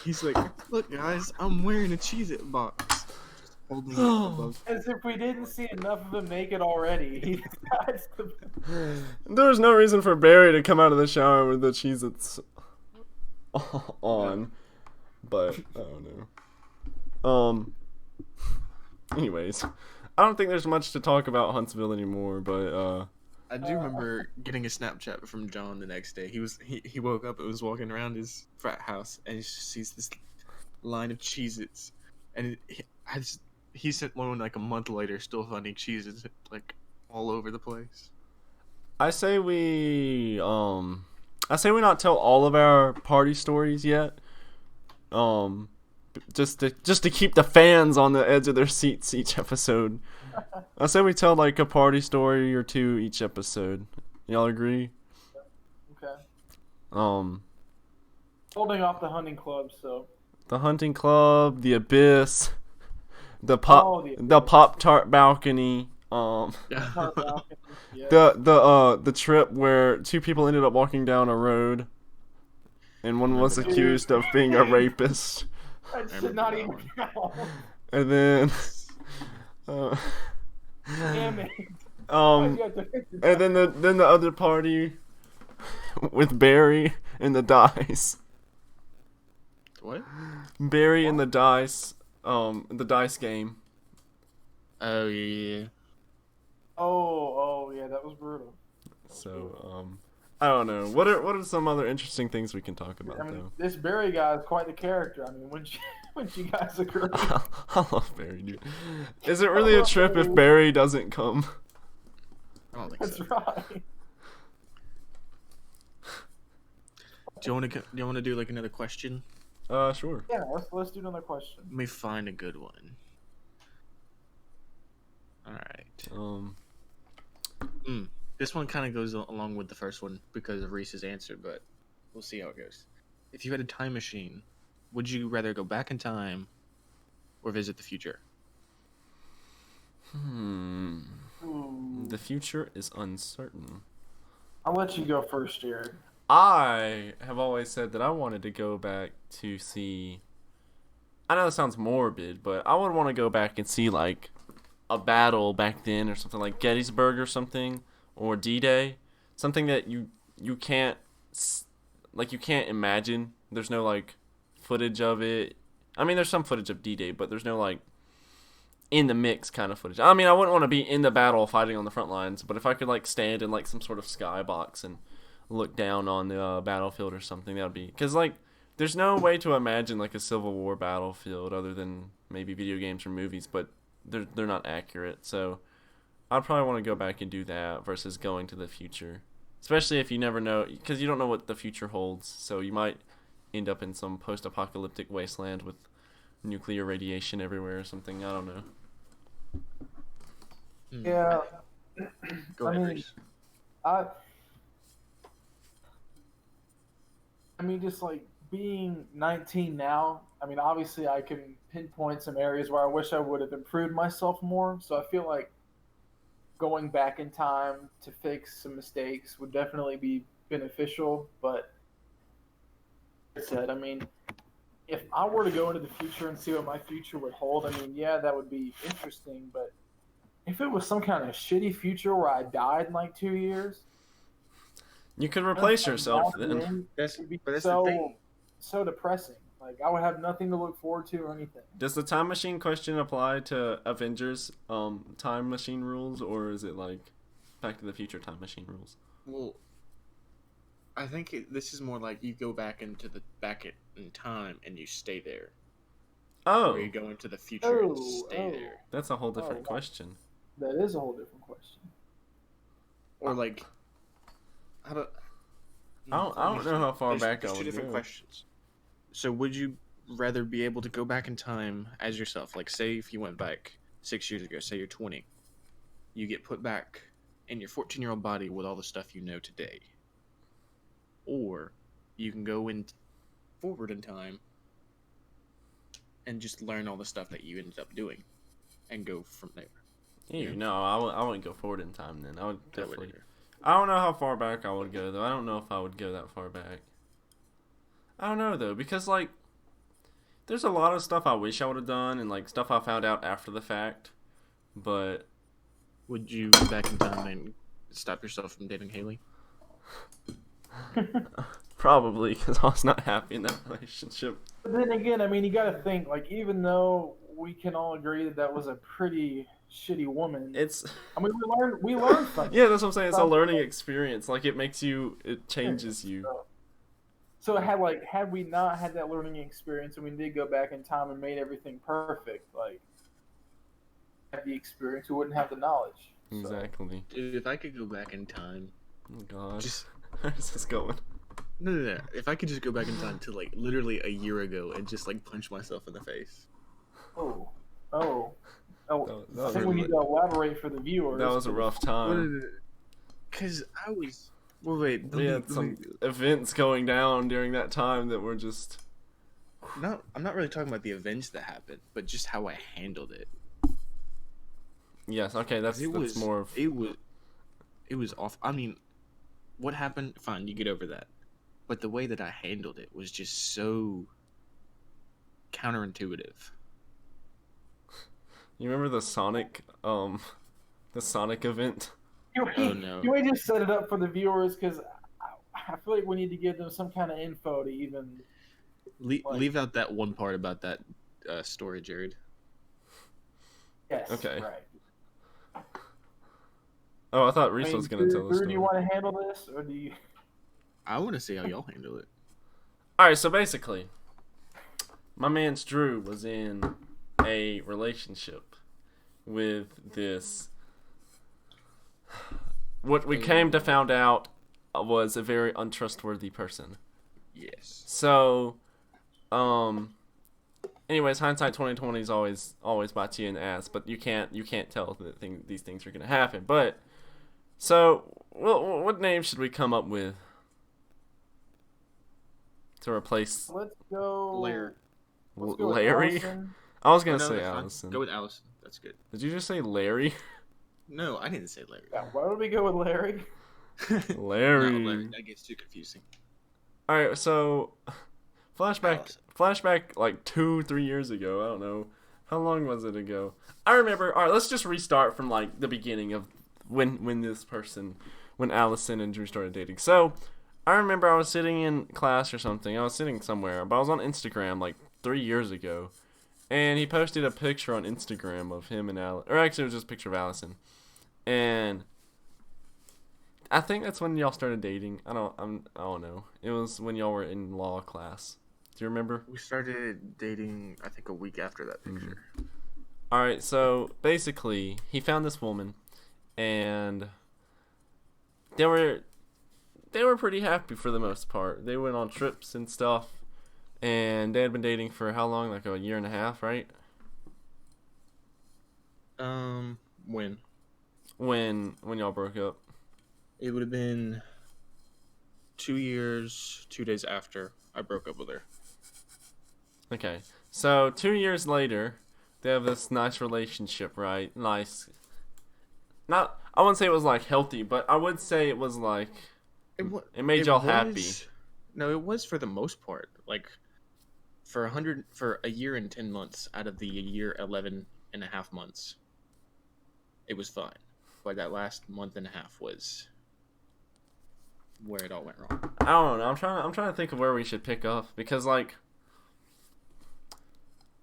He's like, look, guys, I'm wearing a Cheez-It box. Just holding it above. As if we didn't see enough of him naked already. He decides to... there was no reason for Barry to come out of the shower with the Cheez-Its on. But, I don't know. Anyways, I don't think there's much to talk about Huntsville anymore, but, I do remember getting a Snapchat from John the next day. He woke up and was walking around his frat house and he just sees this line of Cheez-Its. And he sent one like a month later, still finding Cheez-Its like all over the place. I say we not tell all of our party stories yet. Just to keep the fans on the edge of their seats each episode. I say we tell like a party story or two each episode. Y'all agree? Okay. Holding off the hunting club, so. The hunting club, the abyss, the Oh, the abyss. Pop Tart balcony. Part balcony, yeah. The trip where two people ended up walking down a road, and one was accused of being a rapist. That should not even count. And then, uh, Damn it. and then the other party with Barry and the dice. What? Barry and the dice game. Oh yeah. Oh yeah, that was brutal. So I don't know. What are some other interesting things we can talk about I mean, though? this Barry guy is quite the character. I mean, wouldn't you guys agree? I love Barry, dude. Is it really a trip if Barry doesn't come? I don't think That's so. right. Do you want to do like another question? Sure. Yeah, let's do another question. Let me find a good one. All right. This one kind of goes along with the first one because of Reese's answer, but we'll see how it goes. If you had a time machine, would you rather go back in time or visit the future? Ooh. The future is uncertain. I'll let you go first, Jared. I have always said that I wanted to go back to see. I know that sounds morbid, but I would want to go back and see like a battle back then or something like Gettysburg or something, or D-Day, something that you can't imagine. There's no like footage of it. I mean, there's some footage of D-Day, but there's no like in the mix kind of footage. I mean, I wouldn't want to be in the battle fighting on the front lines, but if I could like stand in like some sort of skybox and look down on the battlefield or something, that would be, because like there's no way to imagine like a Civil War battlefield other than maybe video games or movies, but they're not accurate. So I'd probably want to go back and do that versus going to the future, especially if you never know, because you don't know what the future holds. So you might end up in some post-apocalyptic wasteland with nuclear radiation everywhere or something. I don't know. Yeah. Go I ahead, mean, Reese. I mean, just like being 19 now, I mean, obviously I can pinpoint some areas where I wish I would have improved myself more. So I feel like going back in time to fix some mistakes would definitely be beneficial. But like I said, I mean, if I were to go into the future and see what my future would hold, I mean, yeah, that would be interesting. But if it was some kind of shitty future where I died in like 2 years, You could replace yourself then. it'd be But that's the thing. so depressing. Like I would have nothing to look forward to or anything. Does the time machine question apply to Avengers time machine rules, or is it like Back to the Future time machine rules? Well, I think this is more like you go back in time and you stay there, Oh, or you go into the future and Oh, stay oh. there, that's a whole different wow. question. That is a whole different question. or like how do I don't know how far back there's I two would different go. questions. So would you rather be able to go back in time as yourself? Like, say if you went back 6 years ago, say you're 20, you get put back in your 14-year-old body with all the stuff you know today, or you can go in forward in time and just learn all the stuff that you ended up doing and go from there. Ew, no, I wouldn't go forward in time then. I would That would- definitely. I don't know how far back I would go though. I don't know if I would go that far back. I don't know though, because like there's a lot of stuff I wish I would have done and like stuff I found out after the fact. But Would you go back in time and stop yourself from dating Haley? probably because I was not happy in that relationship. But then again, I mean, you got to think like even though we can all agree that that was a pretty shitty woman, It's I mean, we learned something. yeah, that's what I'm saying. It's a learning experience. Like it changes you. So had we not had that learning experience and we did go back in time and made everything perfect, like had the experience, we wouldn't have the knowledge. So, Exactly. Dude, if I could go back in time, Oh god. just Where's this going? no. If I could just go back in time to like literally a year ago and just like punch myself in the face. oh. That I was think we need to elaborate for the viewers. That was a rough time. Because I was Well, wait. We had some events going down during that time that were just. No, I'm not really talking about the events that happened, but just how I handled it. Yes, okay, that's more of. It was off. I mean, what happened? Fine, you get over that. But the way that I handled it was just so counterintuitive. You remember the Sonic event? You No. may just set it up for the viewers because I feel like we need to give them some kind of info to even. Leave out that one part about that story, Jared. Yes. Okay. Right. Oh, I thought Reese was going to tell the Drew, story. do you want to handle this, or do you? I want to see how y'all handle it. All right, so basically, my man's Drew was in a relationship with this. What we came to find out was a very untrustworthy person. Yes. So, anyways, hindsight 2020 is always bites you in the ass, but you can't tell that these things are gonna happen. But so, what name should we come up with to replace Let's go. Larry. Let's go with Larry? Allison. I was gonna No, say that's fine. Allison. Go with Allison. That's good. Did you just say Larry? No, I didn't say Larry. Yeah, why don't we go with Larry? Larry. No, Larry. That gets too confusing. All right, so Allison. flashback like 2-3 years ago. I don't know how long was it ago. I remember. All right, let's just restart from like the beginning of when Allison and Drew started dating. So I remember I was sitting in class or something. I was sitting somewhere, but I was on Instagram like 3 years ago, and he posted a picture on Instagram of him and Allison, or actually it was just a picture of Allison, and I think that's when y'all started dating. I don't know. It was when y'all were in law class. Do you remember? We started dating, I think, a week after that picture. All right. So basically, he found this woman, and they were pretty happy for the most part. They went on trips and stuff, and they had been dating for how long? Like a year and a half, right? When? When y'all broke up. It would have been 2 years, 2 days after I broke up with her. Okay. So 2 years later, they have this nice relationship, right? Nice. Not, I wouldn't say it was like healthy, but I would say it was like it made y'all happy. No, it was for the most part. Like for a year and 10 months out of the year 11 and a half months, it was fine. But that last month and a half was where it all went wrong. I don't know. I'm trying to think of where we should pick up because like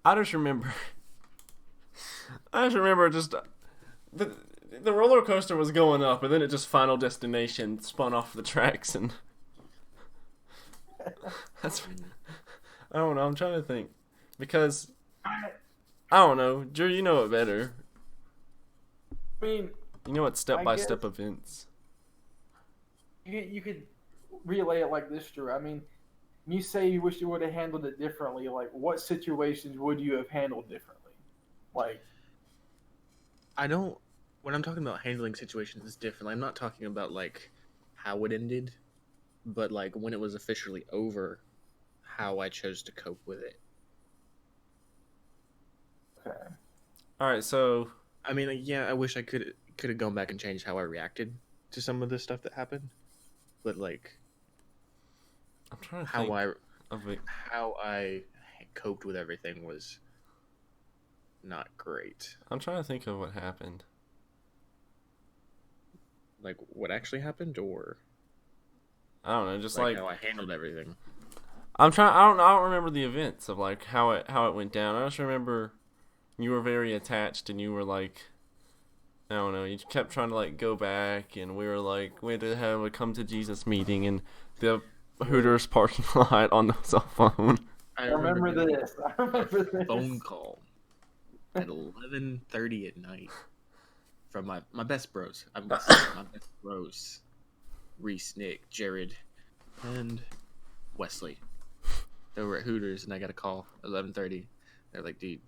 I just remember just the roller coaster was going up and then it just Final Destination spun off the tracks and that's I don't know. I'm trying to think because I don't know. Drew, you know it better. I mean, You know what step-by-step events. you could relay it like this, Drew. I mean, you say you wish you would have handled it differently. Like, what situations would you have handled differently? Like, when I'm talking about handling situations differently, I'm not talking about like how it ended, but like when it was officially over, how I chose to cope with it. okay. All right, so I mean, like, yeah, I wish I could have gone back and changed how I reacted to some of the stuff that happened, but like I'm trying to think how I coped with everything was not great. I'm trying to think of what happened. Like what actually happened, or I don't know, just like how I handled everything. I don't remember the events of like how it went down. I just remember you were very attached and you were like, I don't know, you kept trying to like go back and we were like, we had to have a come to Jesus meeting in the Hooters parking lot on the cell phone. I remember this. I remember this. Phone call at 11:30 at night from my best bros. I'm gonna say my best bros, Reese, Nick, Jared, and Wesley. They were at Hooters and I got a call at 11:30. They're like, dude,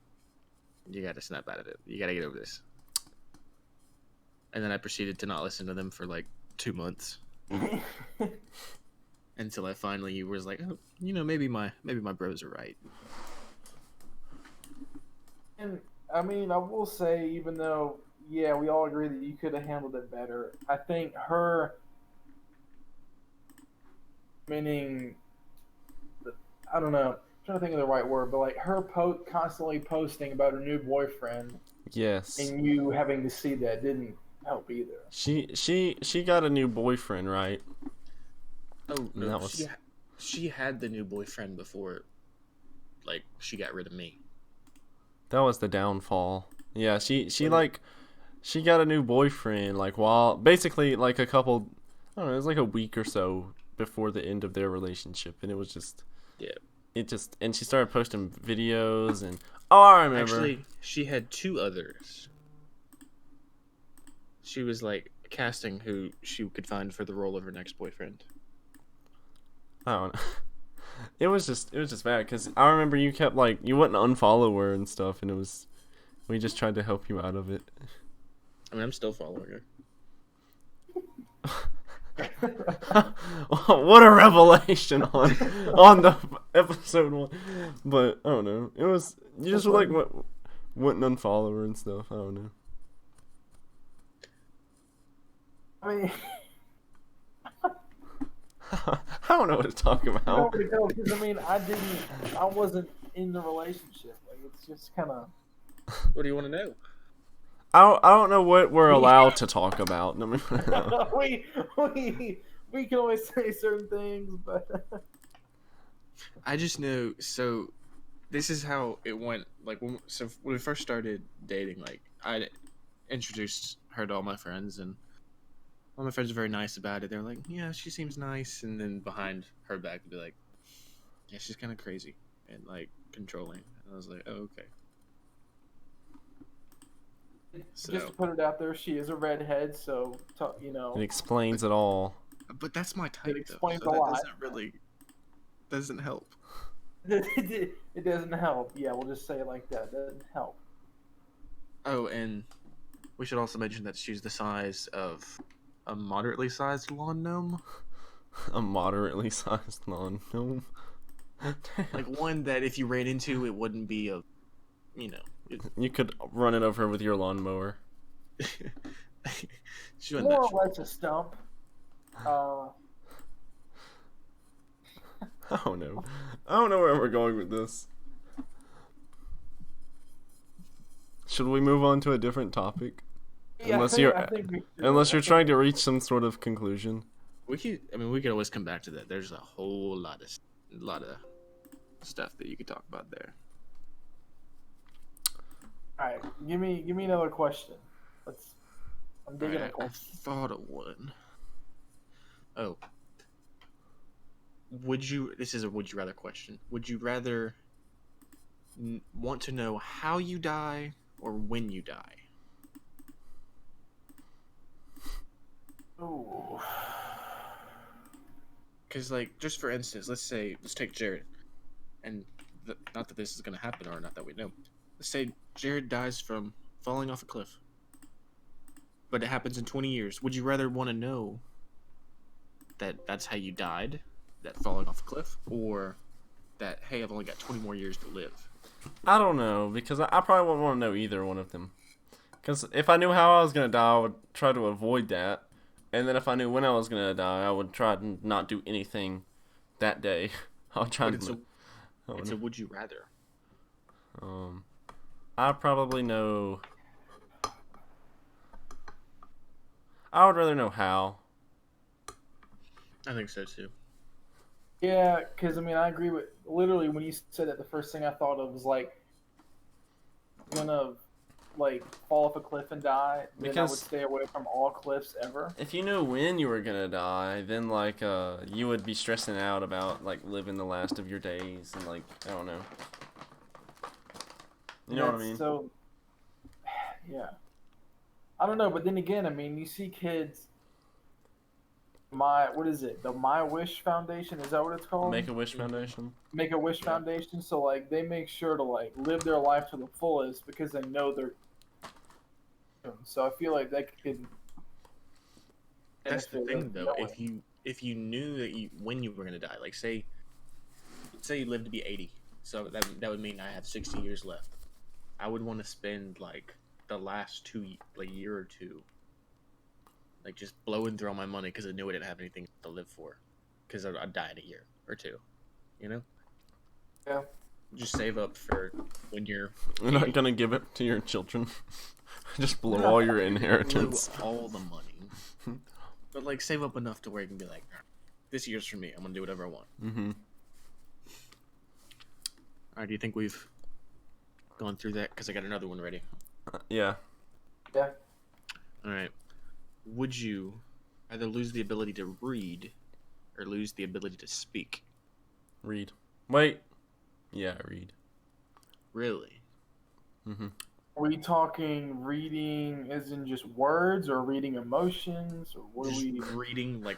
you gotta snap out of it. You gotta get over this. And then I proceeded to not listen to them for like 2 months. Until I finally was like, oh, maybe my bros are right. And I mean, I will say, even though, yeah, we all agree that you could have handled it better. I think her, meaning, I don't know, I'm trying to think of the right word, but like her constantly posting about her new boyfriend, Yes. and you having to see that didn't help either. She got a new boyfriend, right? Oh And no, that was she had the new boyfriend before, like she got rid of me. the downfall. Yeah, she What? like she got a new boyfriend like while basically like a couple, I don't know, it was like a week or so before the end of their relationship, and it was just Yeah. and she started posting videos and oh, I remember. Actually, she had two others. She was like casting who she could find for the role of her next boyfriend. I don't know. It was just bad because I remember you kept like you wouldn't unfollow her and stuff, and we just tried to help you out of it. I mean, I'm still following her. What a revelation on the episode 1. But I don't know. It was you just like wouldn't unfollow her and stuff. I don't know. I mean, I don't know what to talk I about. don't really know, because I mean, I wasn't in the relationship. Like, it's just kind of. What do you want to know? I don't know what we're allowed to talk about. I mean, we can always say certain things, but I just know. So, this is how it went. Like when we first started dating, like I introduced her to all my friends, and all my friends were very nice about it. They're like, "Yeah, she seems nice," and then behind her back, they'd be like, "Yeah, she's kind of crazy and like controlling." And I was like, "Oh, okay." So, just to put it out there, she is a redhead, so it explains it all. but that's my type. It explains though, so a lot. doesn't help. It doesn't help. Yeah, we'll just say it like that. It doesn't help. Oh, and we should also mention that she's the size of a moderately sized lawn gnome. A moderately sized lawn gnome. Like one that if you ran into, it wouldn't be a, You could run it over with your lawnmower. she wasn't More that or less a stump. I don't know. I don't know where we're going with this. Should we move on to a different topic? Yeah, Unless I think we should. Unless you're trying to reach some sort of conclusion. we could always come back to that. There's a whole lot of stuff that you could talk about there. All right, give me another question. I'm digging a Alright, I question. thought of one. Oh. This is a would you rather question. Would you rather want to know how you die or when you die? Ooh. Because, like, just for instance, let's take Jared. And not that this is going to happen, or not that we know. Let's say Jared dies from falling off a cliff. But it happens in 20 years. Would you rather want to know that that's how you died, that falling off a cliff, or that, hey, I've only got 20 more years to live? I don't know, because I probably wouldn't want to know either one of them. Because if I knew how I was going to die, I would try to avoid that. And then if I knew when I was going to die, I would try to not do anything that day. I would try But to... it's a would you rather. I probably know... I would rather know how. I think so, too. Yeah, because I mean, I agree with literally when you said that. The first thing I thought of was like, gonna like fall off a cliff and die. Then I would Because- stay away from all cliffs ever. If you knew when you were gonna die, then like you would be stressing out about like living the last of your days and like I don't know. You know what I mean? So, yeah, I don't know, but then again, I mean, you see kids. What is it? The My Wish Foundation, is that what it's called? Make a Wish Foundation. Make a Wish Foundation. So like they make sure to like live their life to the fullest because they know they're. So I feel like that could That's the thing, benefit of though. knowing. If you knew that when you were gonna die, like say you lived to be 80, so that would mean I have 60 years left. I would want to spend like the last year or two, like just blowing through all my money because I knew I didn't have anything to live for, because I'd die in a year or two, you know. Yeah. Just save up for when you're You're not gonna give it to your children. Just blow all your blow inheritance. all the money, but like save up enough to where you can be like, this year's for me. I'm gonna do whatever I want. Mm-hmm. All right, do you think we've gone through that? Because I got another one ready. Yeah. Yeah. All right. Would you either lose the ability to read or lose the ability to speak? Read. Wait. Yeah, read. Really? Mm-hmm. Are we talking reading as in just words or reading emotions? Or what are Just we.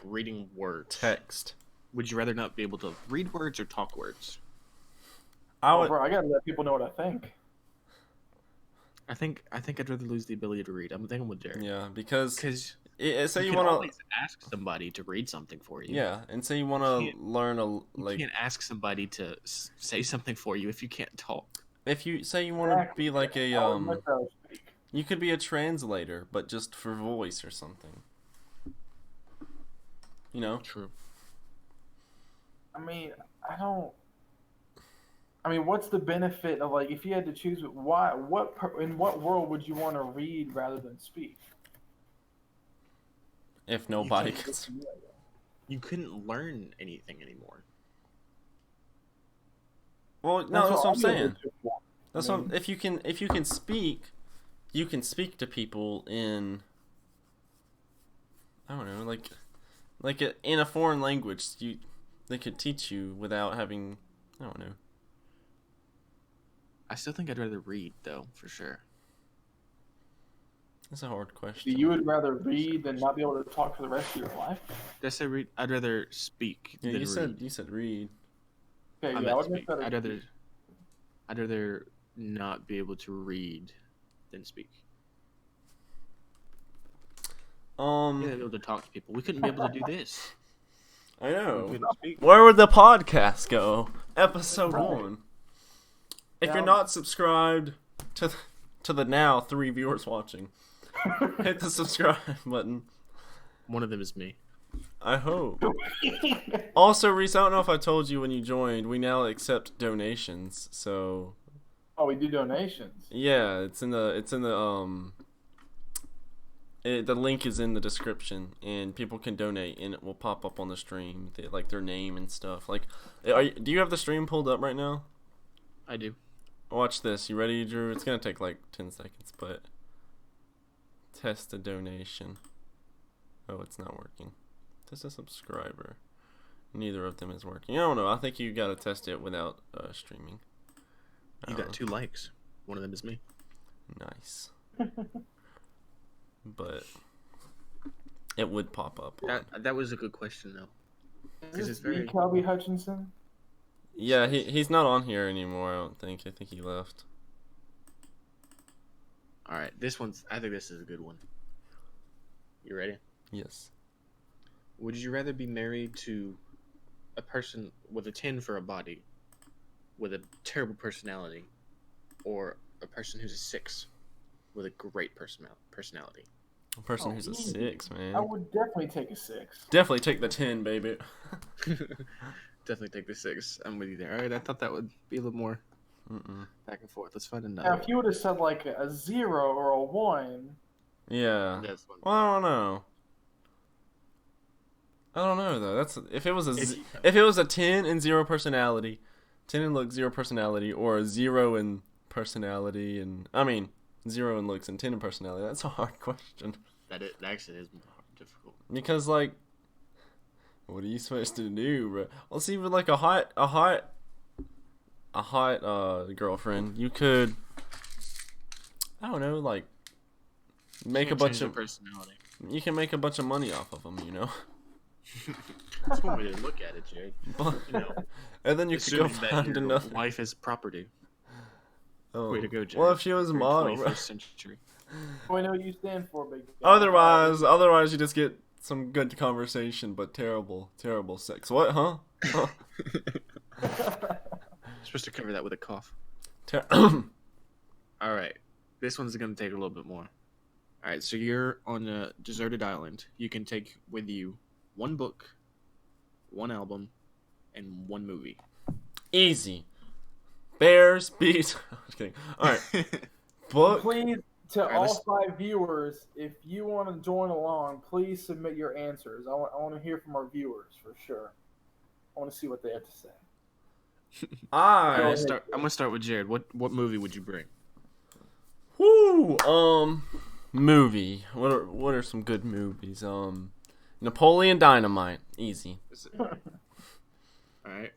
reading words. Text. Would you rather not be able to read words or talk words? I Oh, would. bro, I gotta let people know what I think. I think I'd rather lose the ability to read. I'm thinking with Jared. Yeah, because Because say you you can want to. always ask somebody to read something for you. Yeah, and say you want You to learn a You like. can't ask somebody to say something for you if you can't talk. If you say you want to be like a I would much rather speak. you could be a translator, but just for voice or something. You know. True. I mean, what's the benefit of like if you had to choose? In what world would you want to read rather than speak? If nobody can't can. You couldn't learn anything anymore. Well, no, that's what I'm saying. audiobooks are for. That's what if you can speak, you can speak to people in. I don't know, in a foreign language. They could teach you without having. I don't know. I still think I'd rather read, though, for sure. That's a hard So question. you would rather read than not be able to talk for the rest of your life? Did I say read? I'd rather speak Yeah, than you read. said read. Okay, I yeah, I meant would speak. much rather. I'd rather not be able to read than speak. Yeah, be able to talk to people. We couldn't be able to do this. I We know. couldn't speak. Where would the podcast go? Episode Right. 1. If Yeah. you're not subscribed to the now 3 viewers watching, hit the subscribe button. One of them is me. I hope. Also, Reese, I don't know if I told you when you joined, we now accept donations. So Oh, we do donations. yeah, the link is in the description, and people can donate, and it will pop up on the stream, like their name and stuff. Like, do you have the stream pulled up right now? I do. Watch this. You ready, Drew? It's gonna take like 10 seconds, but test a donation. Oh, it's not working. Test a subscriber. Neither of them is working. I don't know. I think you gotta test it without streaming. You got 2 likes. One of them is me. Nice. But it would pop up. That was a good question, though. Is it's this very- E. Kelby Hutchinson? Yeah, he's not on here anymore. I don't think. I think he left. All right, I think this is a good one. You ready? Yes. Would you rather be married to a person with a 10 for a body, with a terrible personality, or a person who's a 6 with a great personality? A person who's a easy. 6, I man. would definitely take a 6. Definitely take the 10, baby. Definitely take the 6. I'm with you there. All right, I thought that would be a little more Mm-mm. back and forth. Let's find Now, another. if you would have said like a 0 or a 1, Yeah. That's one. Well, I don't know. I don't know though. That's if it was If- if it was a 10 and 0 personality, 10 and looks 0 personality, or a 0 in personality and 0 in looks and 10 in personality. That's a hard question That actually is more difficult. because like, what are you supposed to do, bro? Well, see, with like a hot girlfriend, you could, I don't know, like make a Can't bunch change their of personality. you can make a bunch of money off of them, you know. That's one way to look at it, Jared. But, You know, and then you could go assuming that find your another. wife is property. Oh. Way to go, Jared. Well, if she was Very model, 21st century. we know what you stand for, big guy. otherwise you just get some good conversation, but terrible, terrible sex. What, huh? Huh? Supposed to cover that with a cough. Ter- All right. This one's going to take a little bit more. All right. So you're on a deserted island. You can take with you one book, one album, and one movie. Easy. Bears beat. I'm just kidding. All right. Book. Please, to Alright, all let's- 5 viewers, if you want to join along, please submit your answers. I want to hear from our viewers for sure. I want to see what they have to say. All right, I. I'm going to start with Jared. What movie would you bring? Woo. Movie. What are some good movies? Napoleon Dynamite. Easy. All right.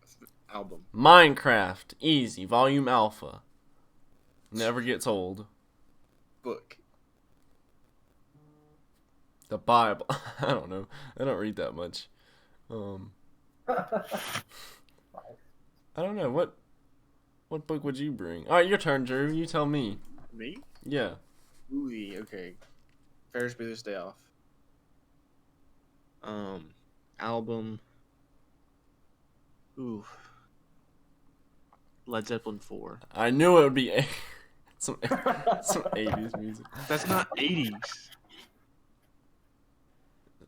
Album. Minecraft. Easy. Volume Alpha. Never gets old. Book. The Bible. I don't know. I don't read that much. I don't know. What book would you bring? All right, your turn, Drew. You tell me. Me? Yeah. Movie. Okay. Ferris Bueller's Day Off. Album. Ooh. Led Zeppelin 4. I knew it would be some 80s music. That's not 80s.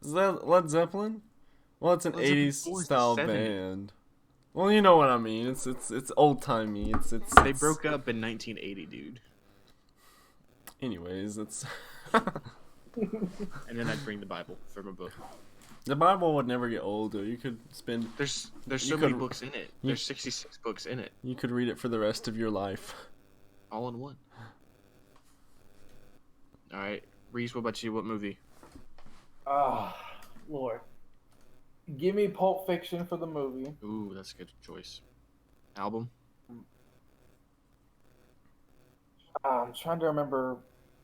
Is that Led Zeppelin? Well, it's an Led Zeppelin 80s 4 is style 70s. band. Well, you know what I mean. It's old timey. They broke up in 1980, dude. Anyways, it's And then I'd bring the Bible from a book. the Bible would never get old. Though. You could spend. There's You so many could- books in it. you- There's 66 books in it, You could read it for the rest of your life. all in one. All right, Reese, what about you? What movie? Ah, Lord. Give me Pulp Fiction for the movie. Ooh, that's a good choice. Album? I'm trying to remember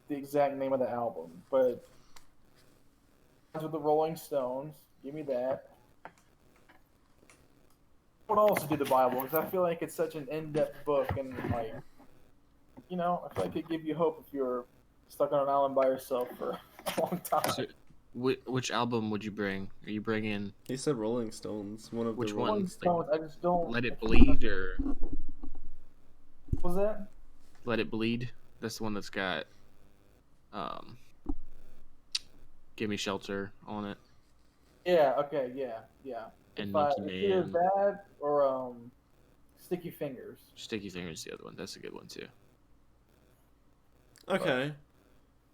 the exact name of the album, but with the Rolling Stones. Give me that. I would also do the Bible because I feel like it's such an in-depth book and like, you know, I feel like it give you hope if you're stuck on an island by yourself for a long time. So, which album would you bring? Are you bringing He said Rolling Stones. One of Which the one? Rolling Rolling Stones, I just don't. Let It Bleed or What was that? Let It Bleed? That's the one that's got Give Me Shelter on it Yeah. Okay. Yeah. Yeah. and It's Monkey either Man. that or Sticky Fingers. Sticky Fingers is the other one. That's a good one too. Okay.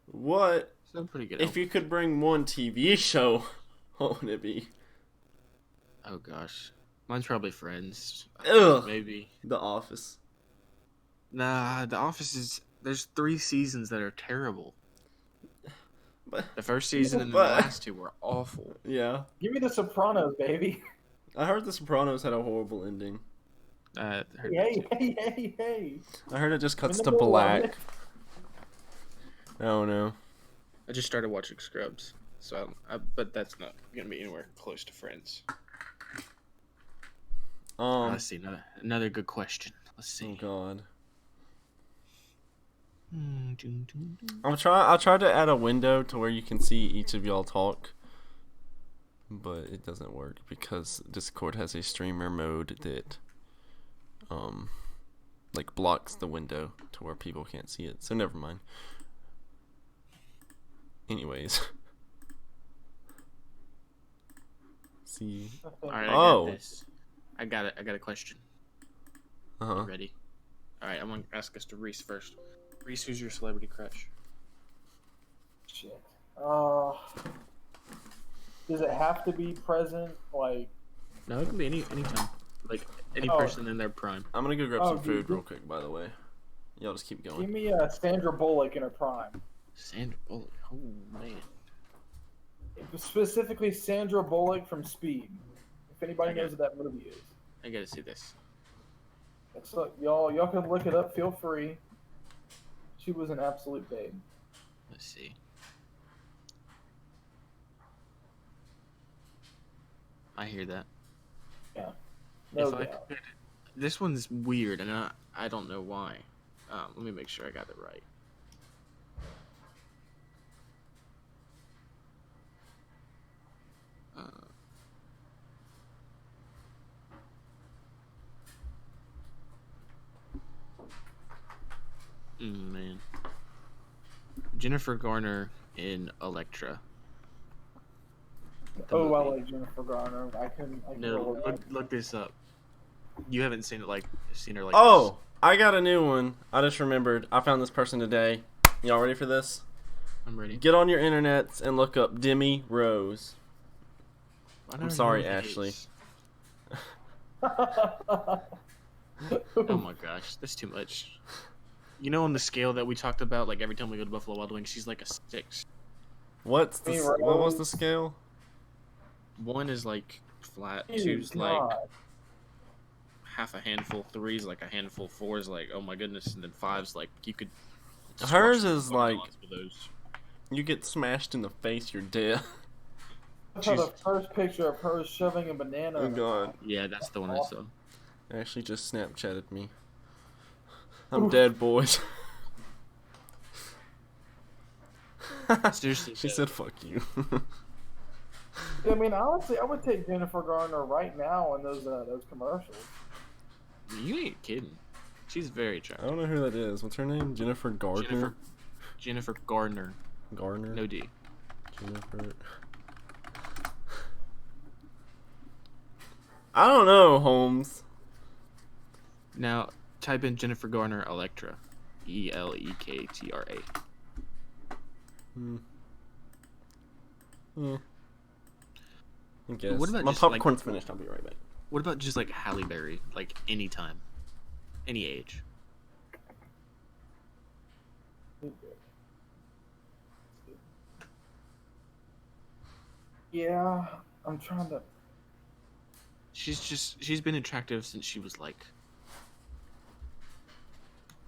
What So pretty good. if you could bring one TV show? What would it be? Oh gosh, mine's probably Friends. Ugh. Maybe. The Office. Nah, The Office is. There's 3 seasons that are terrible. But The first season and then the But- last 2 were awful. yeah, Give me The Sopranos, baby. I heard The Sopranos had a horrible ending. I heard Hey, hey, hey, hey. I heard it just cuts In to the middle of black. it. Oh no. I just started watching Scrubs, so but that's not gonna be anywhere close to Friends. Let's see another good question. Let's Oh see. god. Dun, dun, dun. I'll try to add a window to where you can see each of y'all talk. But it doesn't work because Discord has a streamer mode that like blocks the window to where people can't see it. So never mind. Anyways. See. All right, Oh. I got this. I got it. I got a question. Uh-huh. You ready? All right, I'm gonna ask us to Reese first. Reese, who's your celebrity crush? Shit. Does it have to be present? Like, No, it can be anytime. Like any Oh. person in their prime. I'm gonna go grab Oh, some food dude. real quick, by the way. Y'all just keep give going. me Sandra Bullock in her prime. Sandra Bullock. Oh man. Specifically, Sandra Bullock from Speed. If anybody Okay. knows what that movie is, I gotta see this. it's like, y'all can look it up. Feel free. She was an absolute babe. Let's see. I hear that. No If I doubt. could- this one's weird, and I don't know why. Let me make sure I got it right. Man. Jennifer Garner in Elektra. The Oh, I movie. like Jennifer Garner. I can No, roll with that. look this up. You haven't seen her like Oh, I got a new one. I just remembered. I found this person today. Y'all ready for this? this. I'm ready. Get on your internets and look up Demi Rose. I I'm don't sorry, know who that Ashley. is. Oh my gosh, that's too much. You know, on the scale that we talked about, like every time we go to Buffalo Wild Wings, she's like a 6. What was the Rose. scale? 1 is like flat, Dude, 2's like God. half a handful, 3's like a handful, 4's like oh my goodness, and then 5's like you could. Hers watch is the like balance for those. you get smashed in the face, you're dead. I saw the first picture of her shoving a banana. Oh in her god. mouth. Yeah, that's the one I saw. Ashley just Snapchatted me. I'm dead, boys. Seriously, She said, "Fuck you." I mean, honestly, I would take Jennifer Garner right now in those commercials. You ain't kidding. She's very I attractive. don't know who that is. What's her name? Jennifer Gardner. Jennifer Gardner. Garner. No D. Jennifer. I don't know, Holmes. Now type in Jennifer Garner Elektra. Elektra. Hmm. Yeah. I guess. What about My just, like- popcorn's finished. I'll be right back. What about just like Halle Berry? Like anytime. Any age. Yeah, I'm trying to. She's been attractive since she was like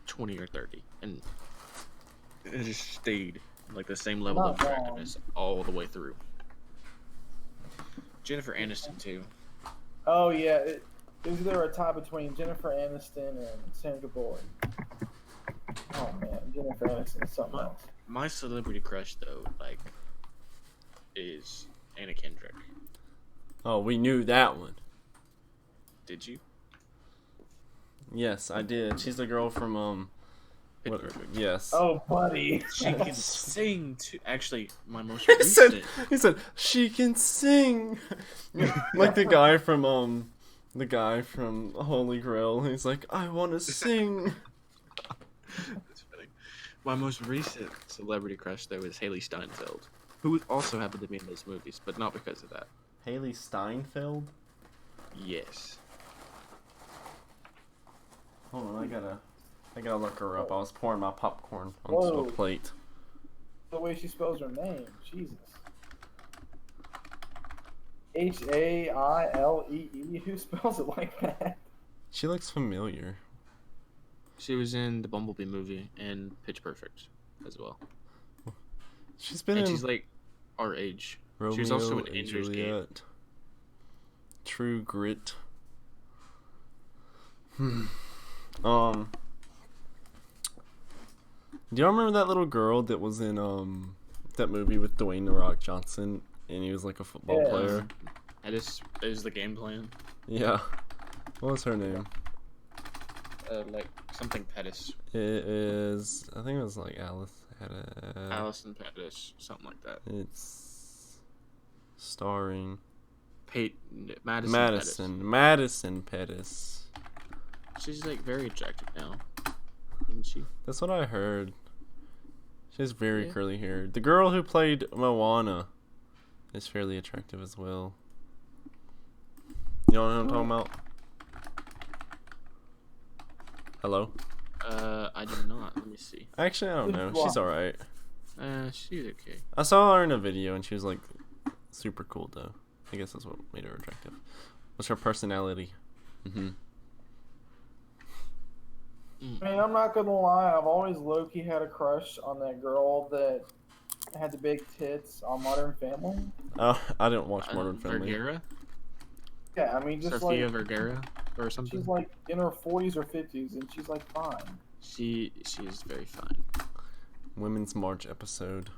20 or 30, and it just stayed like the same level of Not long. attractiveness all the way through. Jennifer Aniston too. Oh yeah, is there a tie between Jennifer Aniston and Sandra Bullock? Oh man, Jennifer Aniston is something else. My celebrity crush though, like, is Anna Kendrick. Oh, we knew that one. Did you? Yes, I did. She's the girl from Pitch What, Perfect. yes. Oh buddy, She can sing too. Actually, my most He said, recent. he said she can sing, like the guy from Holy Grail. He's like, I want to sing. That's funny. My most recent celebrity crush though is Haley Steinfeld, who also happened to be in those movies, but not because of that. Haley Steinfeld. Yes. Hold on, I gotta look her up. I was pouring my popcorn onto a Whoa. plate. the way she spells her name, Jesus. Hailee. Who spells it like that? She looks familiar. She was in the Bumblebee movie and Pitch Perfect as well. She's been And in she's like our age. Romeo she was also in and Ender's Game. Juliet. True Grit. Do y'all remember that little girl that was in that movie with Dwayne The Rock Johnson and he was like a football Yeah. player? That is the game plan. Yeah. What was her name? Like something Pettis. It is, I think it was like Alice. Allison Pettis, something like that. It's starring Madison Pettis. Pettis. She's like very attractive now, isn't she? That's what I heard. She has very Yeah. curly hair. The girl who played Moana is fairly attractive as well. You know what I'm talking about? Hello? I do not. Let me see. Actually, I don't know. She's alright. She's okay. I saw her in a video and she was like super cool though. I guess that's what made her attractive. What's her personality? I mean, I'm not gonna lie. I've always low-key had a crush on that girl that had the big tits on Modern Family. Oh, I didn't watch Modern Family. Vergara? Yeah, I mean, just Sofia like Vergara or something. she's like in her 40s or 50s, and she's like fine She is very fine. Women's March episode.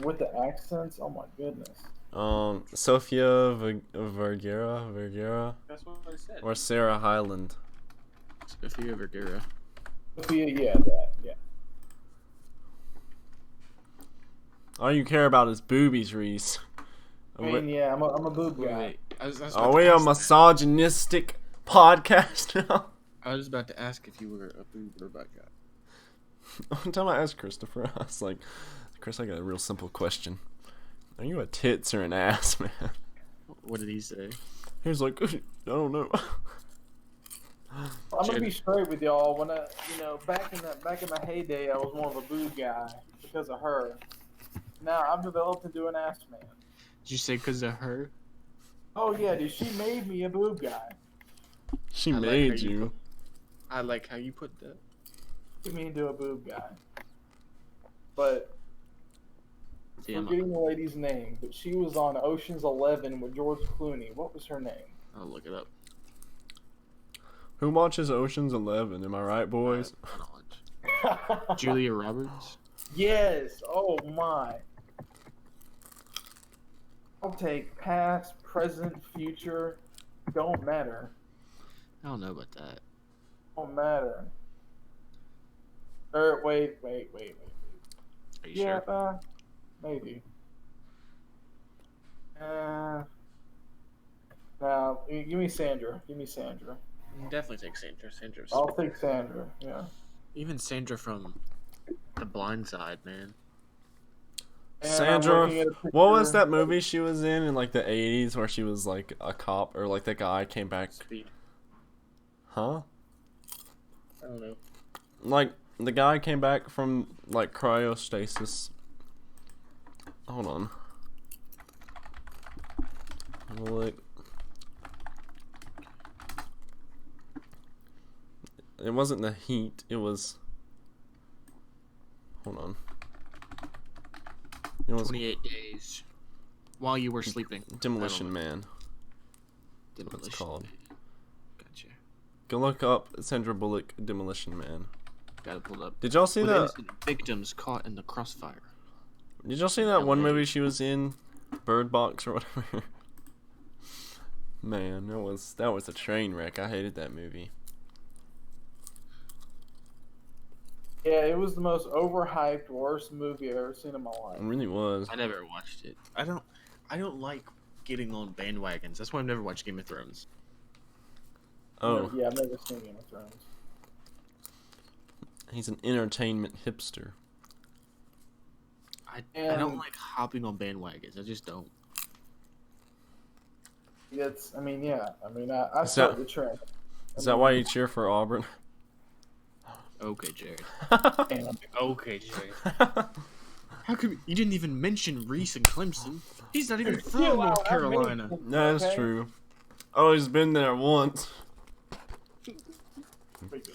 with the accents. Oh my goodness. Sofia Vergara, That's what I said. or Sarah Hyland. Sofia Vergara. Sophia, yeah, that, yeah. All you care about is boobies, Reese. I mean, yeah, I'm a boob Wait, guy. wait. I was about Are to we a ask that. misogynistic podcast now? I was about to ask if you were a boob or a butt guy. One time I asked Christopher, I was like, Chris, I got a real simple question. Are you a tits or an ass, man? What did he say? He was like, I don't know. I'm gonna be straight with y'all. When back in my heyday, I was more of a boob guy because of her. Now I've developed into an ass man. Did you say because of her? Oh yeah, dude, she made me a boob guy. She I like made how you you. I like how you put that. Made me into a boob guy. But Damn, forgetting the lady's name, but she was on Ocean's 11 with George Clooney. What was her name? I'll look it up. Who watches Ocean's 11? Am I right, boys? Julia Roberts? Yes. Oh my. I'll take past, present, future. Don't matter. I don't know about that. Don't matter. Wait. Are you Yeah, sure? maybe. Now, give me Sandra. Give me Sandra. Definitely take Sandra. Sandra's I'll take Sandra. Yeah. even Sandra from The Blind Side, man. And I'm Sandra, looking at a what was picture- that movie she was in like the 80s where she was like a cop or like the guy came back? Speed. Huh? I don't know. Like the guy came back from like cryostasis. Hold on. Look. It wasn't the heat, it was. Hold on. It was 28 days while you were sleeping. Demolition I don't know. Man. Demolition What it's called. Man. Gotcha. Go look up Sandra Bullock Demolition Man. Got it pulled up. Did y'all see With that? innocent victims caught in the crossfire. Did y'all see that one LA. movie she was in, Bird Box or whatever? Man, that was a train wreck. I hated that movie. Yeah, it was the most overhyped, worst movie I've ever seen in my life. It really was. I never watched it. I don't like getting on bandwagons. That's why I've never watched Game of Thrones. Oh, Yeah, I've never seen Game of Thrones. he's an entertainment hipster. I And- don't like hopping on bandwagons. I just don't. I Is started that- the trend. Is that why you cheer for Auburn? Okay, Jared. And Okay, Jared. How come you didn't even mention Reese and Clemson? He's not even from Chill North out, I've made- Carolina. That's Okay. true. Oh, he's been there once. Here we go.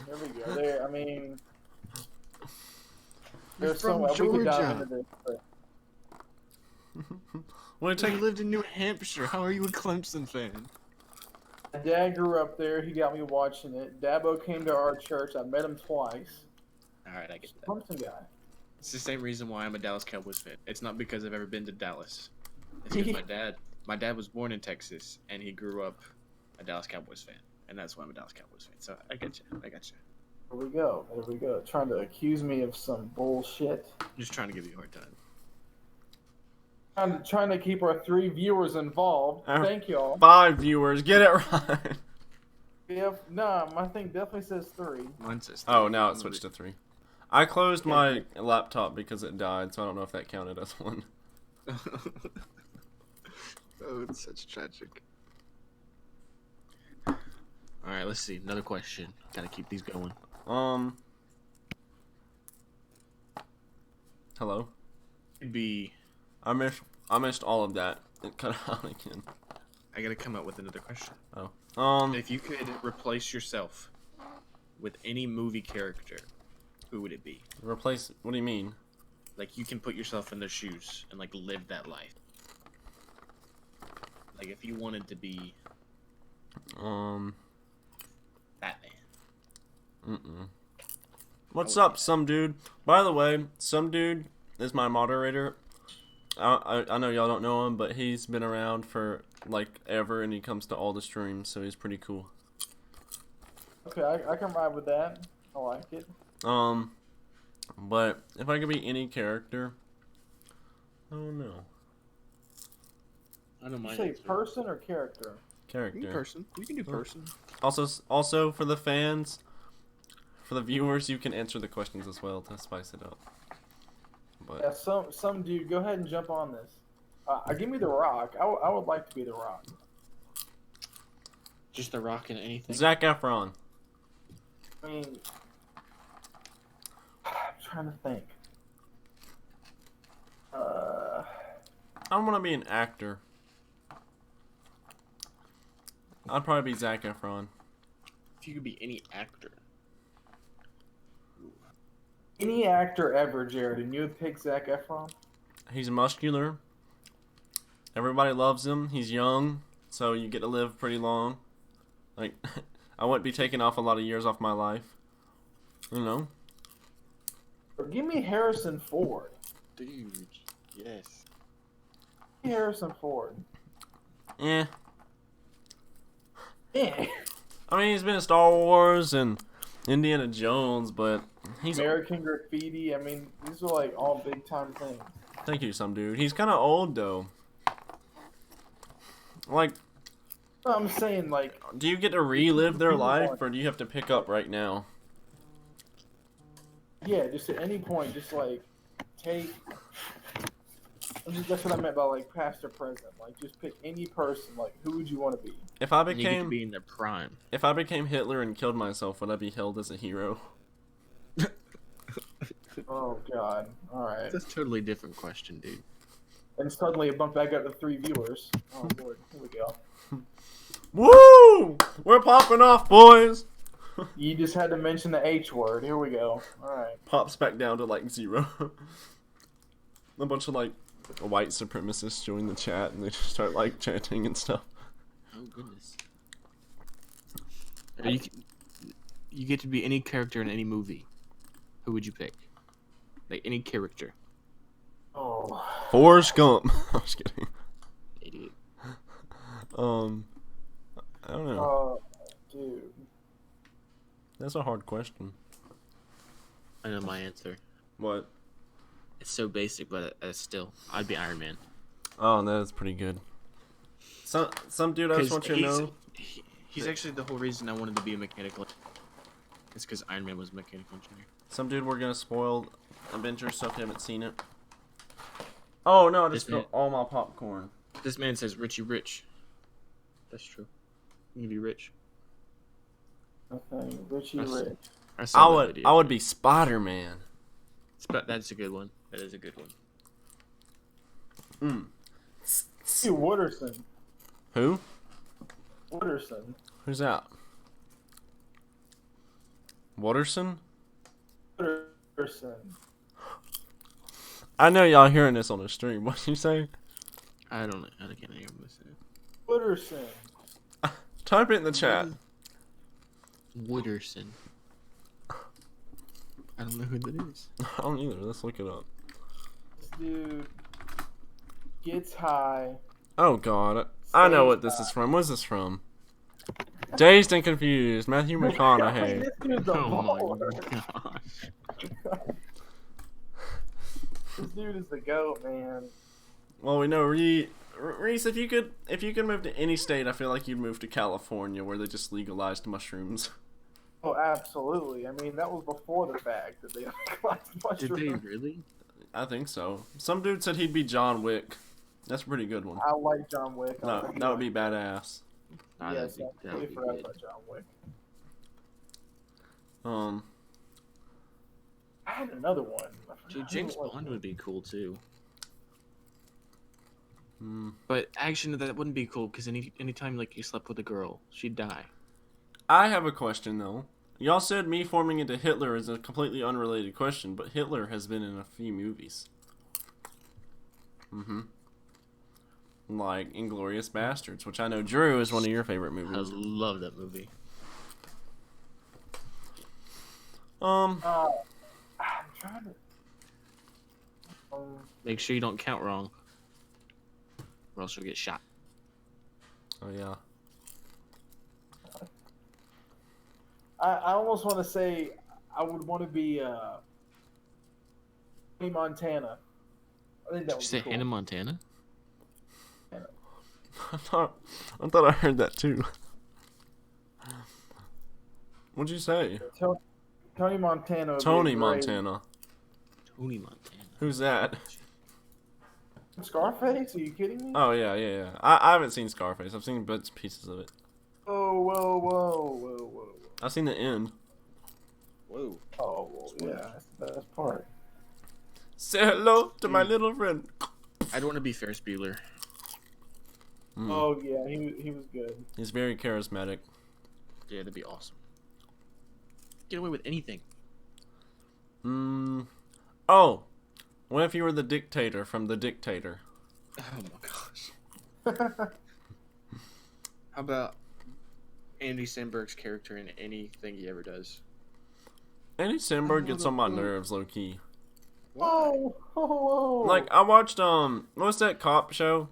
Here we go. There, I mean, You're there's so from much we could dive Georgia. into this. But Well, You lived in New Hampshire. How are you a Clemson fan? my dad grew up there. He got me watching it. Dabo came to our church. I met him twice. All right, I get that. Clemson guy. It's the same reason why I'm a Dallas Cowboys fan. It's not because I've ever been to Dallas. It's because my dad was born in Texas and he grew up a Dallas Cowboys fan, and that's why I'm a Dallas Cowboys fan. So I get you. I got you. Here we go. Here we go. Trying to accuse me of some bullshit. I'm just trying to give you a hard time. I'm trying to keep our 3 viewers involved. Thank y'all. 5 viewers, get it right. My thing definitely says 3. Mine says Oh, three. now it switched to 3. I closed my laptop because it died, so I don't know if that counted as one. Oh, it's such tragic. All right, let's see. Another question. Gotta keep these going. Hello. It'd be. I missed all of that. It cut out again. I gotta come up with another question. Oh. If you could replace yourself with any movie character, who would it be? Replace. What do you mean? Like you can put yourself in their shoes and like live that life. Like if you wanted to be Batman. What's up, some dude? By the way, some dude is my moderator. I know y'all don't know him, but he's been around for like ever, and he comes to all the streams, so he's pretty cool. Okay, I can ride with that. I like it. But if I could be any character, Oh no. I know You my say answer. person or character? You can do Character. person. You can do person. Also for the fans, for the viewers, you can answer the questions as well to spice it up. But Yeah, some dude. Go ahead and jump on this. Give me the Rock. I would like to be the Rock. Just the Rock and anything. Zac Efron. I mean, I'm trying to think. I want to be an actor. I'd probably be Zac Efron. If you could be any actor. Any actor ever, Jared, and you would pick Zac Efron? He's muscular. Everybody loves him. He's young, so you get to live pretty long. Like, I wouldn't be taking off a lot of years off my life. You know? Or give me Harrison Ford. Dude, yes. Give me Harrison Ford. Eh. Yeah. I mean, he's been in Star Wars and Indiana Jones, but he's... American Graffiti. I mean, these are like all big time things. Thank you, some dude. He's kind of old, though. Like, No, I'm saying like do you get to relive their life, or do you have to pick up right now? yeah, just at any point, just like take. That's what I meant by like past or present. Like just pick any person. Like who would you want to be? If I And you get to became be in their prime. if I became Hitler and killed myself, would I be held as a hero? Oh God! All right. That's a totally different question, dude. And suddenly it bumped back up to 3 viewers. Oh Lord, here we go. Woo! We're popping off, boys. You just had to mention the H word. Here we go. All right. Pops back down to like 0. A bunch of like white supremacists join the chat and they just start like chanting and stuff. Oh goodness. You get to be any character in any movie. Who would you pick? Like any character. Oh. Forrest Gump. I was kidding. Idiot. I don't know. Dude. That's a hard question. I know my answer. What? It's so basic, but still, I'd be Iron Man. Oh, that's pretty good. Some dude I just want you to know. He's actually the whole reason I wanted to be a mechanical. It's because Iron Man was a mechanical engineer. Some dude we're gonna spoil Avengers, so if you haven't seen it. Oh no, I just spilled all my popcorn. This man says Richie Rich. That's true. You can be rich. Okay, Richie That's- Rich. I would be Spider-Man. That's a good one. That is a good one. Hey, Wooderson. Who? Wooderson. Who's that? Watterson? Wooderson. I know y'all hearing this on the stream. What'd you say? I don't know. I can't hear him say. Wooderson. Type it in the chat. Wooderson. I don't know who that is. I don't either. Let's look it up. This dude gets high. Oh god. I know what this is from. What's this from? Dazed and Confused. Matthew McConaughey. This dude's a Oh baller. my gosh. This dude is the GOAT, man. Well, we know Reese, if you could move to any state, I feel like you'd move to California where they just legalized mushrooms. Oh, absolutely. I mean, that was before the fact that they legalized Did they mushrooms. really? I think so. Some dude said he'd be John Wick. That's a pretty good one. I like John Wick. No, that would be badass. Yes, I that completely would be forgot good. about John Wick. I had another one. I forgot Dude, who James it was. Bond would be cool too. Hmm. But actually, that wouldn't be cool because anytime like you slept with a girl, she'd die. I have a question though. Y'all said me forming into Hitler is a completely unrelated question, but Hitler has been in a few movies. Like Inglourious Bastards, which I know Drew is one of your favorite I movies. love that movie. I'm trying to. Make sure you don't count wrong, or else you'll get shot. Oh yeah. I almost want to say I would want to be Tony Montana. I think Did that you would say be cool. Hannah Montana? I thought I heard that too. What'd you say? Tony Montana. Would Tony be great. Montana. Tony Montana. Who's that? Scarface? Are you kidding me? Oh yeah. I haven't seen Scarface. I've seen bits pieces of it. Oh, whoa. I've seen the end. Whoa. Oh, well, yeah, that's the best part. Say hello to my little friend. I'd want to be Ferris Bueller. Mm. Oh, yeah, he was good. He's very charismatic. Yeah, that'd be awesome. Get away with anything. Oh, what if you were the dictator from The Dictator? Oh my gosh. How about Andy Samberg's character in anything he ever does? Andy Samberg gets on my nerves, low key. Whoa. Like I watched what's that cop show?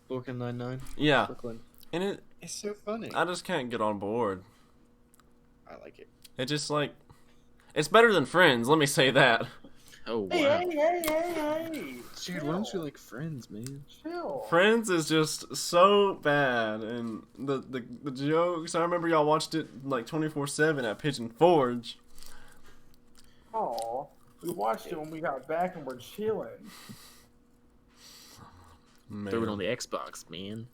Brooklyn Nine-Nine? Yeah, Brooklyn. and It's so funny. I just can't get on board. I like it. It just like it's better than Friends. Let me say that. Oh, wow. Hey. Dude, why don't you like Friends, man? Chill. Friends is just so bad, and the jokes. I remember y'all watched it like 24/7 at Pigeon Forge. Oh, we watched it when we got back and we're chilling. Man. Throw it on the Xbox, man.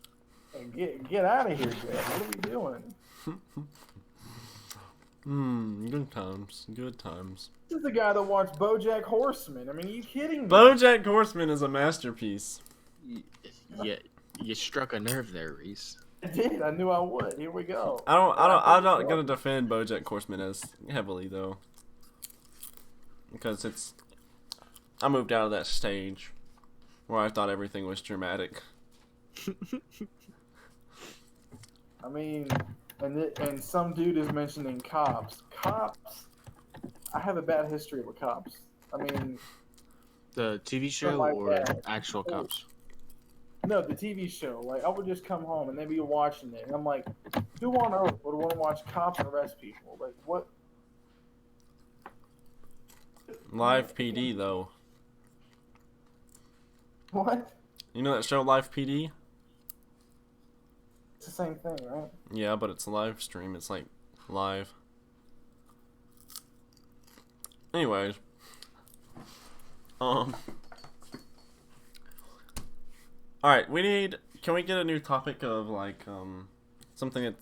And get out of here, Jeff. What are we doing? Good times. Good times. This is the guy that watched BoJack Horseman. I mean, are you kidding me? BoJack Horseman is a masterpiece. Yeah, you struck a nerve there, Reese. I did. I knew I would. Here we go. I'm not gonna defend BoJack Horseman as heavily though, because I moved out of that stage where I thought everything was dramatic. I mean, and some dude is mentioning cops. Cops. I have a bad history with cops. I mean, The TV show like or that. actual cops? no, the TV show. Like, I would just come home and they'd be watching it, and I'm like, who on earth would want to watch cops arrest people? Like, what? Live PD though. What? You know that show Live PD? It's the same thing, right? Yeah, but it's a live stream. It's like live. Anyways. Alright, can we get a new topic of like something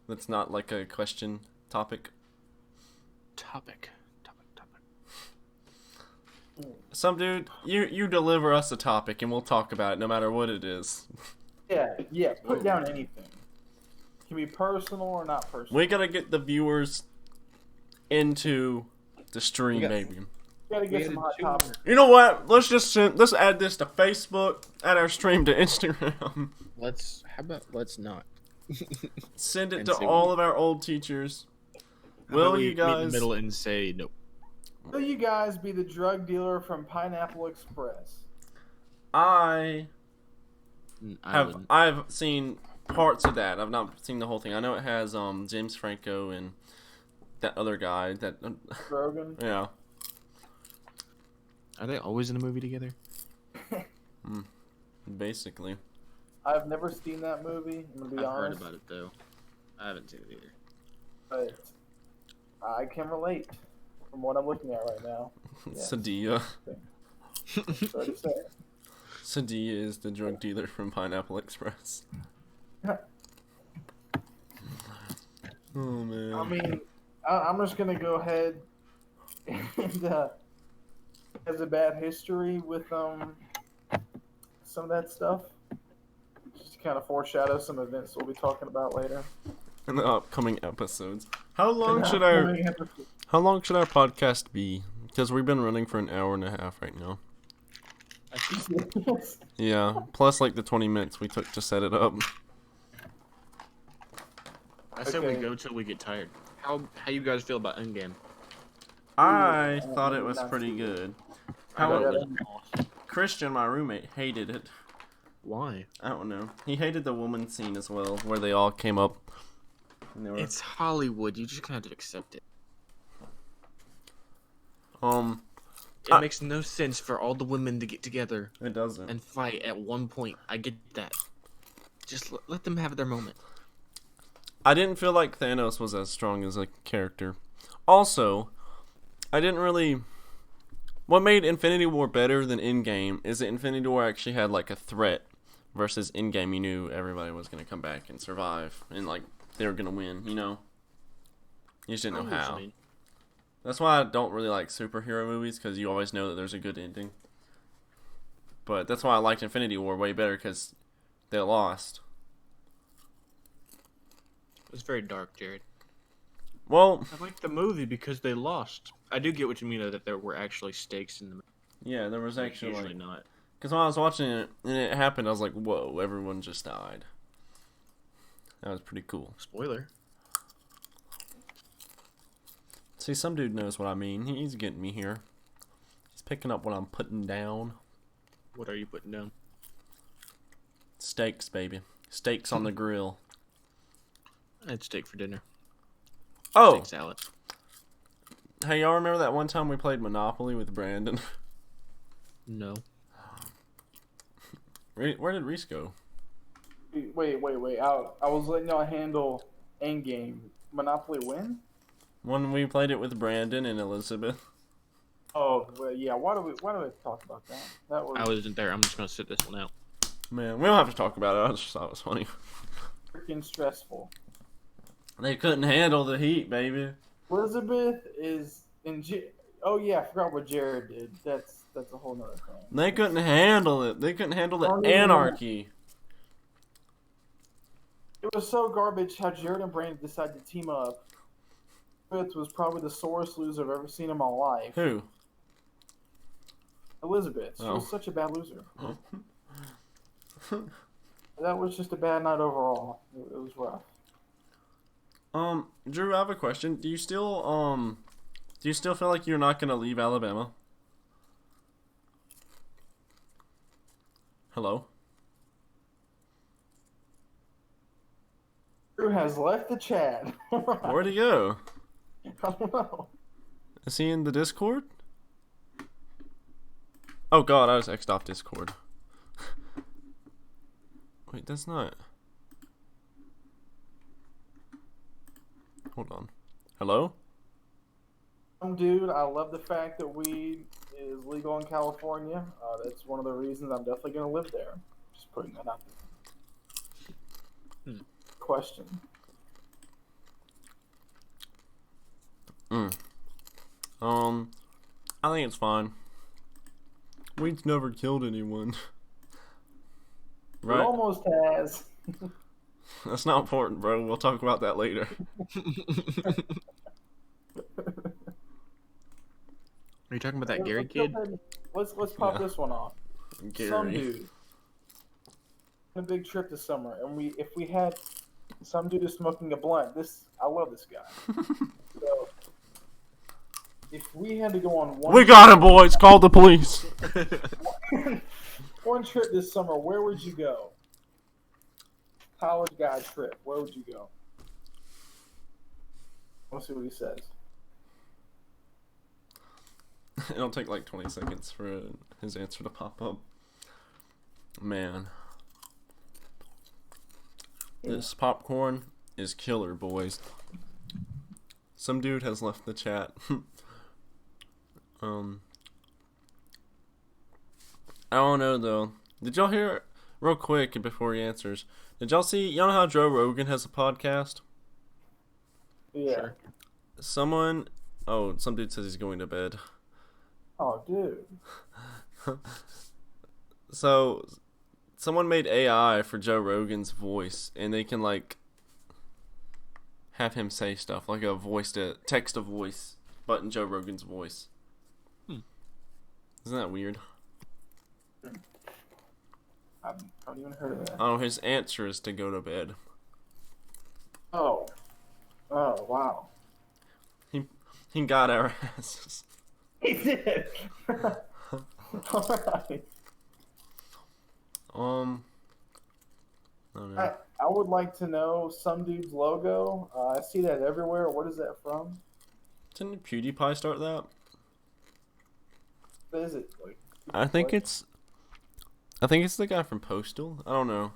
that's not like a question topic? Topic. Some dude, you deliver us a topic and we'll talk about it no matter what it is. Yeah. Put down anything. It can be personal or not personal. We gotta get the viewers into the stream, baby. Gotta get some hot topics. You know what? Let's add this to Facebook, add our stream to Instagram. Let's not. Send it And to see all what- of our old teachers. How Will about we you meet in guys? the middle and say nope? Will you guys be the drug dealer from Pineapple Express? I wouldn't. I've seen parts of that. I've not seen the whole thing. I know it has James Franco and that other guy. That Rogan? yeah. Are they always in a movie together? Basically. I've never seen that movie, I'm gonna be I've heard honest. about it though. I haven't seen it either. But I can relate from what I'm looking at right now. Yeah. Sadia. Sorry to say. Sadia is the drug dealer from Pineapple Express. Oh man. I mean, I'm just gonna go ahead and has a bad history with some of that stuff. Just to kind of foreshadow some events we'll be talking about later. In the upcoming episodes. How long should our podcast be? Because we've been running for an hour and a half right now. Yeah, plus like the 20 minutes we took to set it up. I said we Okay. go till we get tired. How you guys feel about Endgame? I thought it was pretty good. I thought it How was awesome. Christian, my roommate, hated it. Why? I don't know. He hated the woman scene as well, where they all came up. And they were, It's Hollywood. You just kind of have to accept it. It makes no sense for all the women to get together It doesn't. and fight at one point. I get that. Just let them have their moment. I didn't feel like Thanos was as strong as a character. Also, I didn't really. What made Infinity War better than Endgame is that Infinity War actually had like a threat, versus Endgame you knew everybody was gonna come back and survive and like they were gonna win. You know, you just didn't know how. That's why I don't really like superhero movies, because you always know that there's a good ending. But that's why I liked Infinity War way better, because they lost. It's very dark, Jared. Well, I like the movie because they lost. I do get what you mean, though, that there were actually stakes in the movie. yeah, there was actually Usually like, not. because when I was watching it and it happened, I was like, whoa, everyone just died. That was pretty cool. Spoiler. See, some dude knows what I mean. He's getting me here. He's picking up what I'm putting down. What are you putting down? Steaks, baby. Steaks on the grill. I had steak for dinner. Oh! Steak salad. Hey, y'all remember that one time we played Monopoly with Brandon? No. Where did Reese go? Wait. I was letting y'all handle Endgame. Monopoly win? When we played it with Brandon and Elizabeth. Oh, well, yeah. Why do we talk about that? That was I wasn't there. I'm just going to sit this one out. Man, we don't have to talk about it. I just thought it was funny. freaking stressful. They couldn't handle the heat, baby. Elizabeth is in. Oh yeah, I forgot what Jared did. That's a whole nother thing. They couldn't handle it. They couldn't handle the Oh, yeah. anarchy. It was so garbage how Jared and Brandon decided to team up. Elizabeth was probably the sorest loser I've ever seen in my life. Who? Elizabeth. She Oh. was such a bad loser. That was just a bad night overall. It was rough. Drew, I have a question. Do you still feel like you're not gonna leave Alabama? Hello? Drew has left the chat. Where'd he go? I don't know. Is he in the Discord? Oh god, I was X'd off Discord. Wait, that's not... Hold on. Hello? Dude, I love the fact that weed is legal in California. That's one of the reasons I'm definitely going to live there. Just putting that out there. Question. I think it's fine. Weed's never killed anyone. It Right? almost has. That's not important, bro. We'll talk about that later. Are you talking about that Gary kid? Let's pop Yeah. this one off. Gary. Some dude. A big trip this summer, and if we had some dude is smoking a blunt, I love this guy. So if we had to go on one We got him, boys. Call the police. one trip this summer, where would you go? College guy trip, where would you go? Let's see what he says. It'll take like 20 seconds for his answer to pop up. Man. This popcorn is killer, boys. Some dude has left the chat. I don't know though. Did y'all hear real quick before he answers? Did y'all know how Joe Rogan has a podcast? Yeah. Sure. Some dude says he's going to bed. Oh, dude. So, someone made AI for Joe Rogan's voice, and they can like have him say stuff like a text to voice, but in Joe Rogan's voice. Isn't that weird? I haven't even heard of that. Oh, his answer is to go to bed. Oh, wow. He got our asses. He did. Alright. I don't know. I would like to know some dude's logo. I see that everywhere. What is that from? Didn't PewDiePie start that? Is it like? I think it's the guy from Postal. I don't know.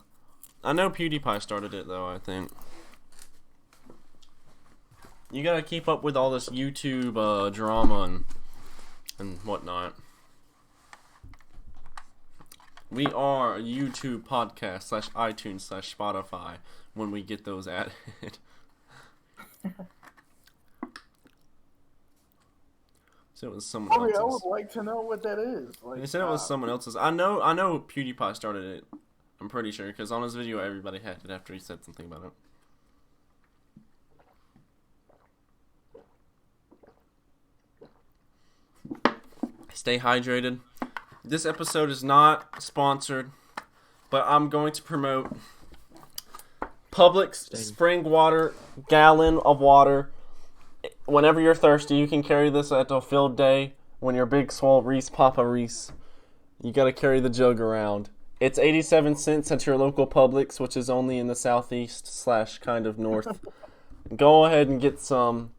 I know PewDiePie started it though. I think. You gotta keep up with all this YouTube drama and whatnot. We are a YouTube podcast / iTunes / Spotify when we get those added. So it was someone I else's. would like to know what that is. Like, They said it was someone else's. I know PewDiePie started it. I'm pretty sure because on his video everybody had it after he said something about it. Stay hydrated. This episode is not sponsored, but I'm going to promote Publix spring water, gallon of water. Whenever you're thirsty, you can carry this at a field day. When you're big, swole Reese, Papa Reese, you gotta carry the jug around. It's 87 cents at your local Publix, which is only in the southeast / kind of north. Go ahead and get some.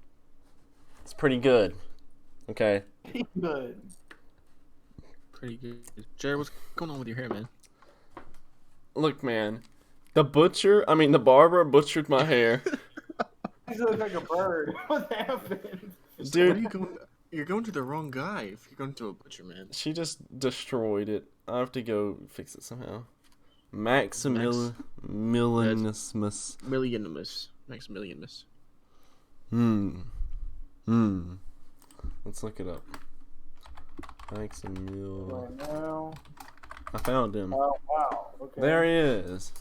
It's pretty good. Okay. Good. Pretty good. Jared, what's going on with your hair, man? Look, man. The barber butchered my hair. He looks like a bird. What happened? Dude. What are you going? You're going to the wrong guy if you're going to a butcher, man. She just destroyed it. I have to go fix it somehow. Maximilianus. Maximilianus. Let's look it up. Maximilian. Right now. I found him. Oh, wow. Okay. There he is.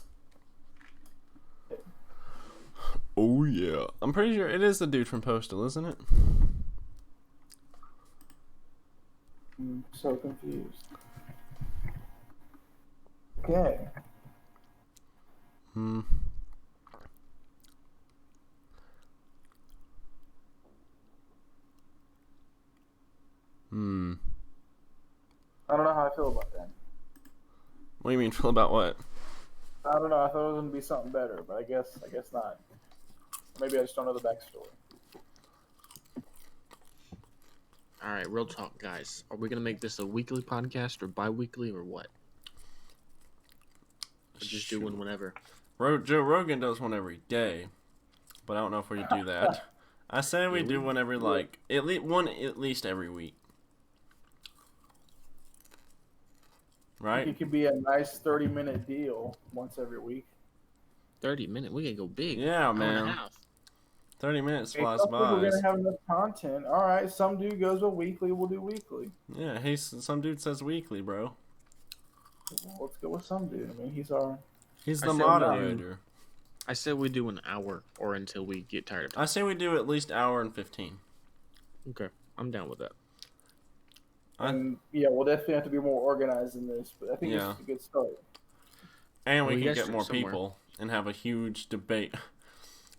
Oh yeah. I'm pretty sure it is the dude from Postal, isn't it? I'm so confused. Okay. I don't know how I feel about that. What do you mean, feel about what? I don't know. I thought it was gonna be something better, but I guess not. Maybe I just don't know the backstory. All right, real talk, guys. Are we gonna make this a weekly podcast or bi-weekly or what? Or just do one whenever. Joe Rogan does one every day, but I don't know if we do that. I say we do one every at least every week. Right? It could be a nice 30-minute deal once every week. 30 minutes? We can go big. Yeah, Hour and a man. half. 30 minutes Hey, flies some people by. are gonna have enough content. All right, some dude goes with weekly. We'll do weekly. Yeah, some dude says weekly, bro. Well, let's go with some dude. I mean, he's our. He's I the said moderator. I said we do an hour or until we get tired of talking. I say we do at least hour and 15. Okay, I'm down with that. And yeah, we'll definitely have to be more organized in this, but I think Yeah. it's a good start. And Well, we you can guys get more start somewhere. people and have a huge debate.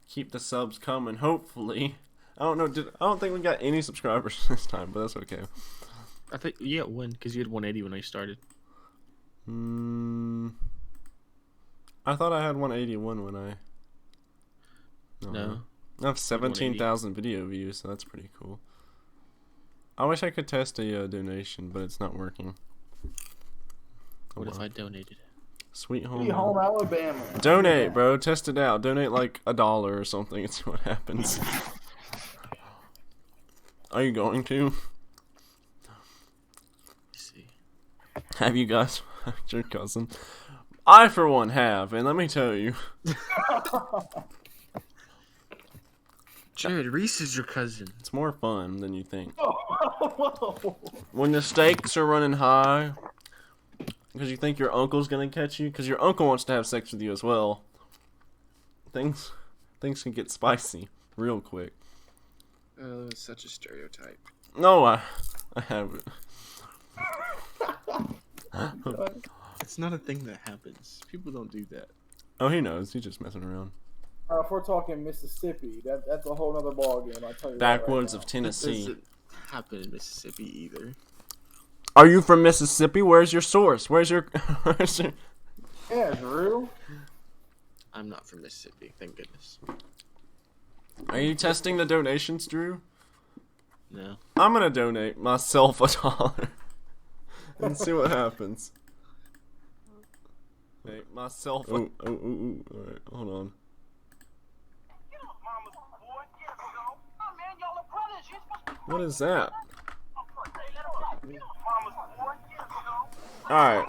Keep the subs coming, hopefully. I don't know. I don't think we got any subscribers this time, but that's okay. I think you got one because you had 180 when I started. I thought I had 181 when I. No. I have 17,000 video views, so that's pretty cool. I wish I could test a donation, but it's not working. What if I donated? Sweet Sweet home. home Alabama. Donate, bro. Test it out. Donate like $1 or something and see what happens. Are you going to? Let's see. Have you guys fucked your cousin? I, for one, have, and let me tell you. Jared, Reese is your cousin. It's more fun than you think. Whoa. When the stakes are running high, because you think your uncle's gonna catch you, because your uncle wants to have sex with you as well, things can get spicy real quick. Oh, it's such a stereotype. No, I haven't. It's not a thing that happens. People don't do that. Oh, he knows. He's just messing around. If we're talking Mississippi, that's a whole other ballgame. I'll tell you. Backwoods that of That Tennessee. doesn't happen in Mississippi either. Are you from Mississippi? Where's your source? Where's your... Yeah, Drew. I'm not from Mississippi, thank goodness. Are you testing the donations, Drew? No. I'm gonna donate myself $1. and see what happens. Make myself. Oh. All right, hold on. What is that? All right.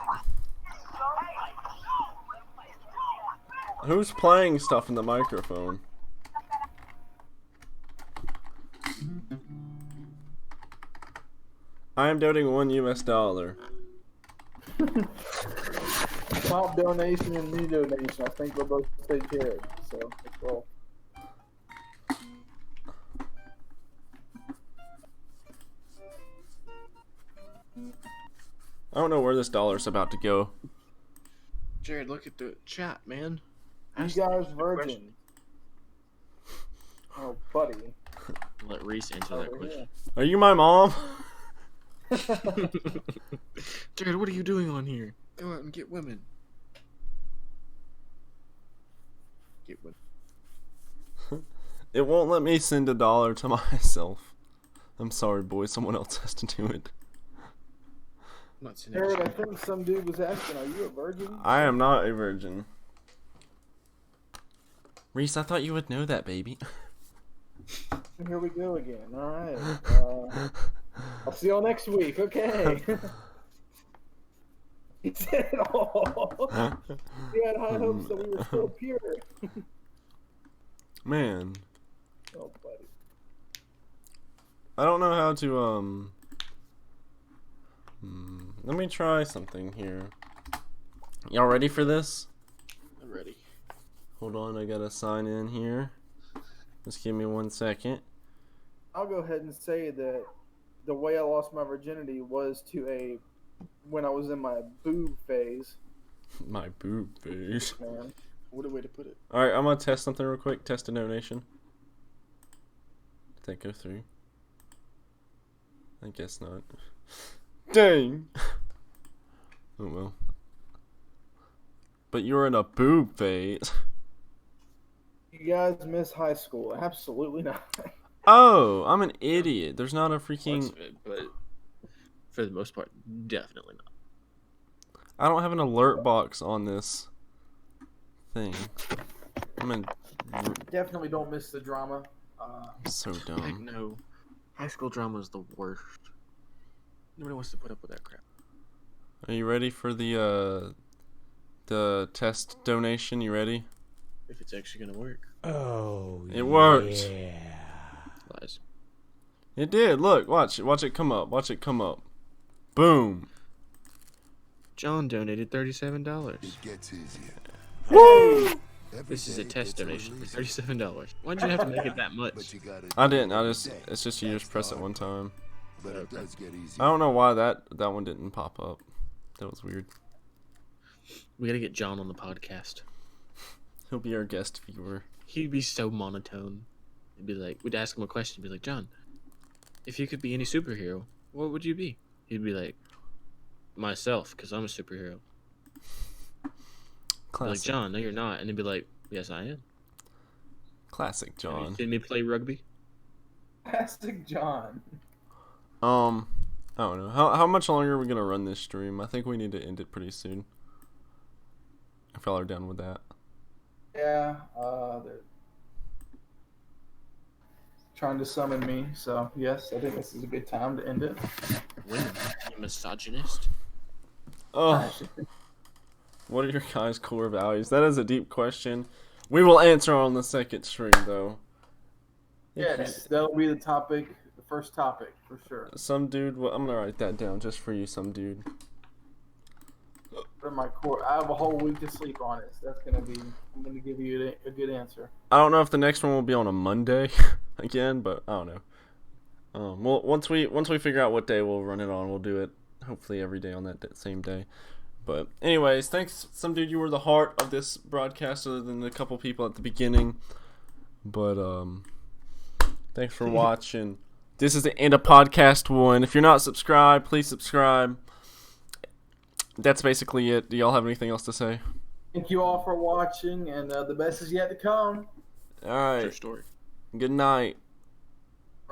Who's playing stuff in the microphone? I am donating $1 US. Top donation and new donation. I think we'll both take care of it. So let's roll. I don't know where this dollar's about to go. Jared, look at the chat, man. You guys virgin. Oh, buddy. Let Reese answer that question. Are you my mom? Jared, what are you doing on here? Go out and get women. Get women. It won't let me send $1 to myself. I'm sorry, boys. Someone else has to do it. I'm not sending Jared, I it. think some dude was asking, are you a virgin? I am not a virgin. Reese, I thought you would know that, baby. Here we go again. All right. I'll see y'all next week. Okay. He said it all. We had high hopes that we were still pure. Man, Oh, buddy. I don't know how to, let me try something here. Y'all ready for this? I'm ready. Hold on, I gotta sign in here. Just give me 1 second. I'll go ahead and say that the way I lost my virginity was when I was in my boob phase, My boob face. man. What a way to put it. Alright, I'm gonna test something real quick. Test a donation. Did that go through? I guess not. Dang! Oh well. But you're in a boob phase. You guys miss high school? Absolutely not. Oh, I'm an idiot. There's not a Parts freaking... of it, but for the most part, definitely not. I don't have an alert box on this thing. I'm in... Definitely don't miss the drama. So Heck dumb. no. High school drama is the worst. Nobody wants to put up with that crap. Are you ready for the test donation? You ready? If it's actually gonna work. Oh, It worked. Yeah. Lies. It did. Look, watch it come up. Watch it come up. Boom. John donated $37. It gets easier. Woo! This is a test donation for $37. Why'd you have to make it that much? But you gotta I didn't. It's just you just press it one time. But it does get easier. I don't know why that one didn't pop up. That was weird. We gotta get John on the podcast. He'll be our guest viewer. He'd be so monotone. It'd be like, we'd ask him a question. Be like, John, if you could be any superhero, what would you be? He'd be like, myself, because I'm a superhero. Be like, Classic. John, no, you're not. And he'd be like, yes, I am. Classic Have you John. seen me play rugby? Classic John. I don't know. How much longer are we gonna run this stream? I think we need to end it pretty soon. If y'all are done with that. Yeah, they're trying to summon me, so yes, I think this is a good time to end it. Women, you misogynist. Oh, what are your guys' core values? That is a deep question. We will answer on the second stream, though. Yes, that'll be the topic, the first topic, for sure. Some dude, I'm gonna write that down just for you, some dude. For my core, I have a whole week to sleep on it, so I'm gonna give you a good answer. I don't know if the next one will be on a Monday again, but I don't know. Well, once we figure out what day we'll run it on, we'll do it hopefully every day on that same day. But anyways, thanks, some dude. You were the heart of this broadcast, other than the couple people at the beginning. But thanks for watching. This is the end of podcast 1. If you're not subscribed, please subscribe. That's basically it. Do y'all have anything else to say? Thank you all for watching, and the best is yet to come. All right. True story. Good night.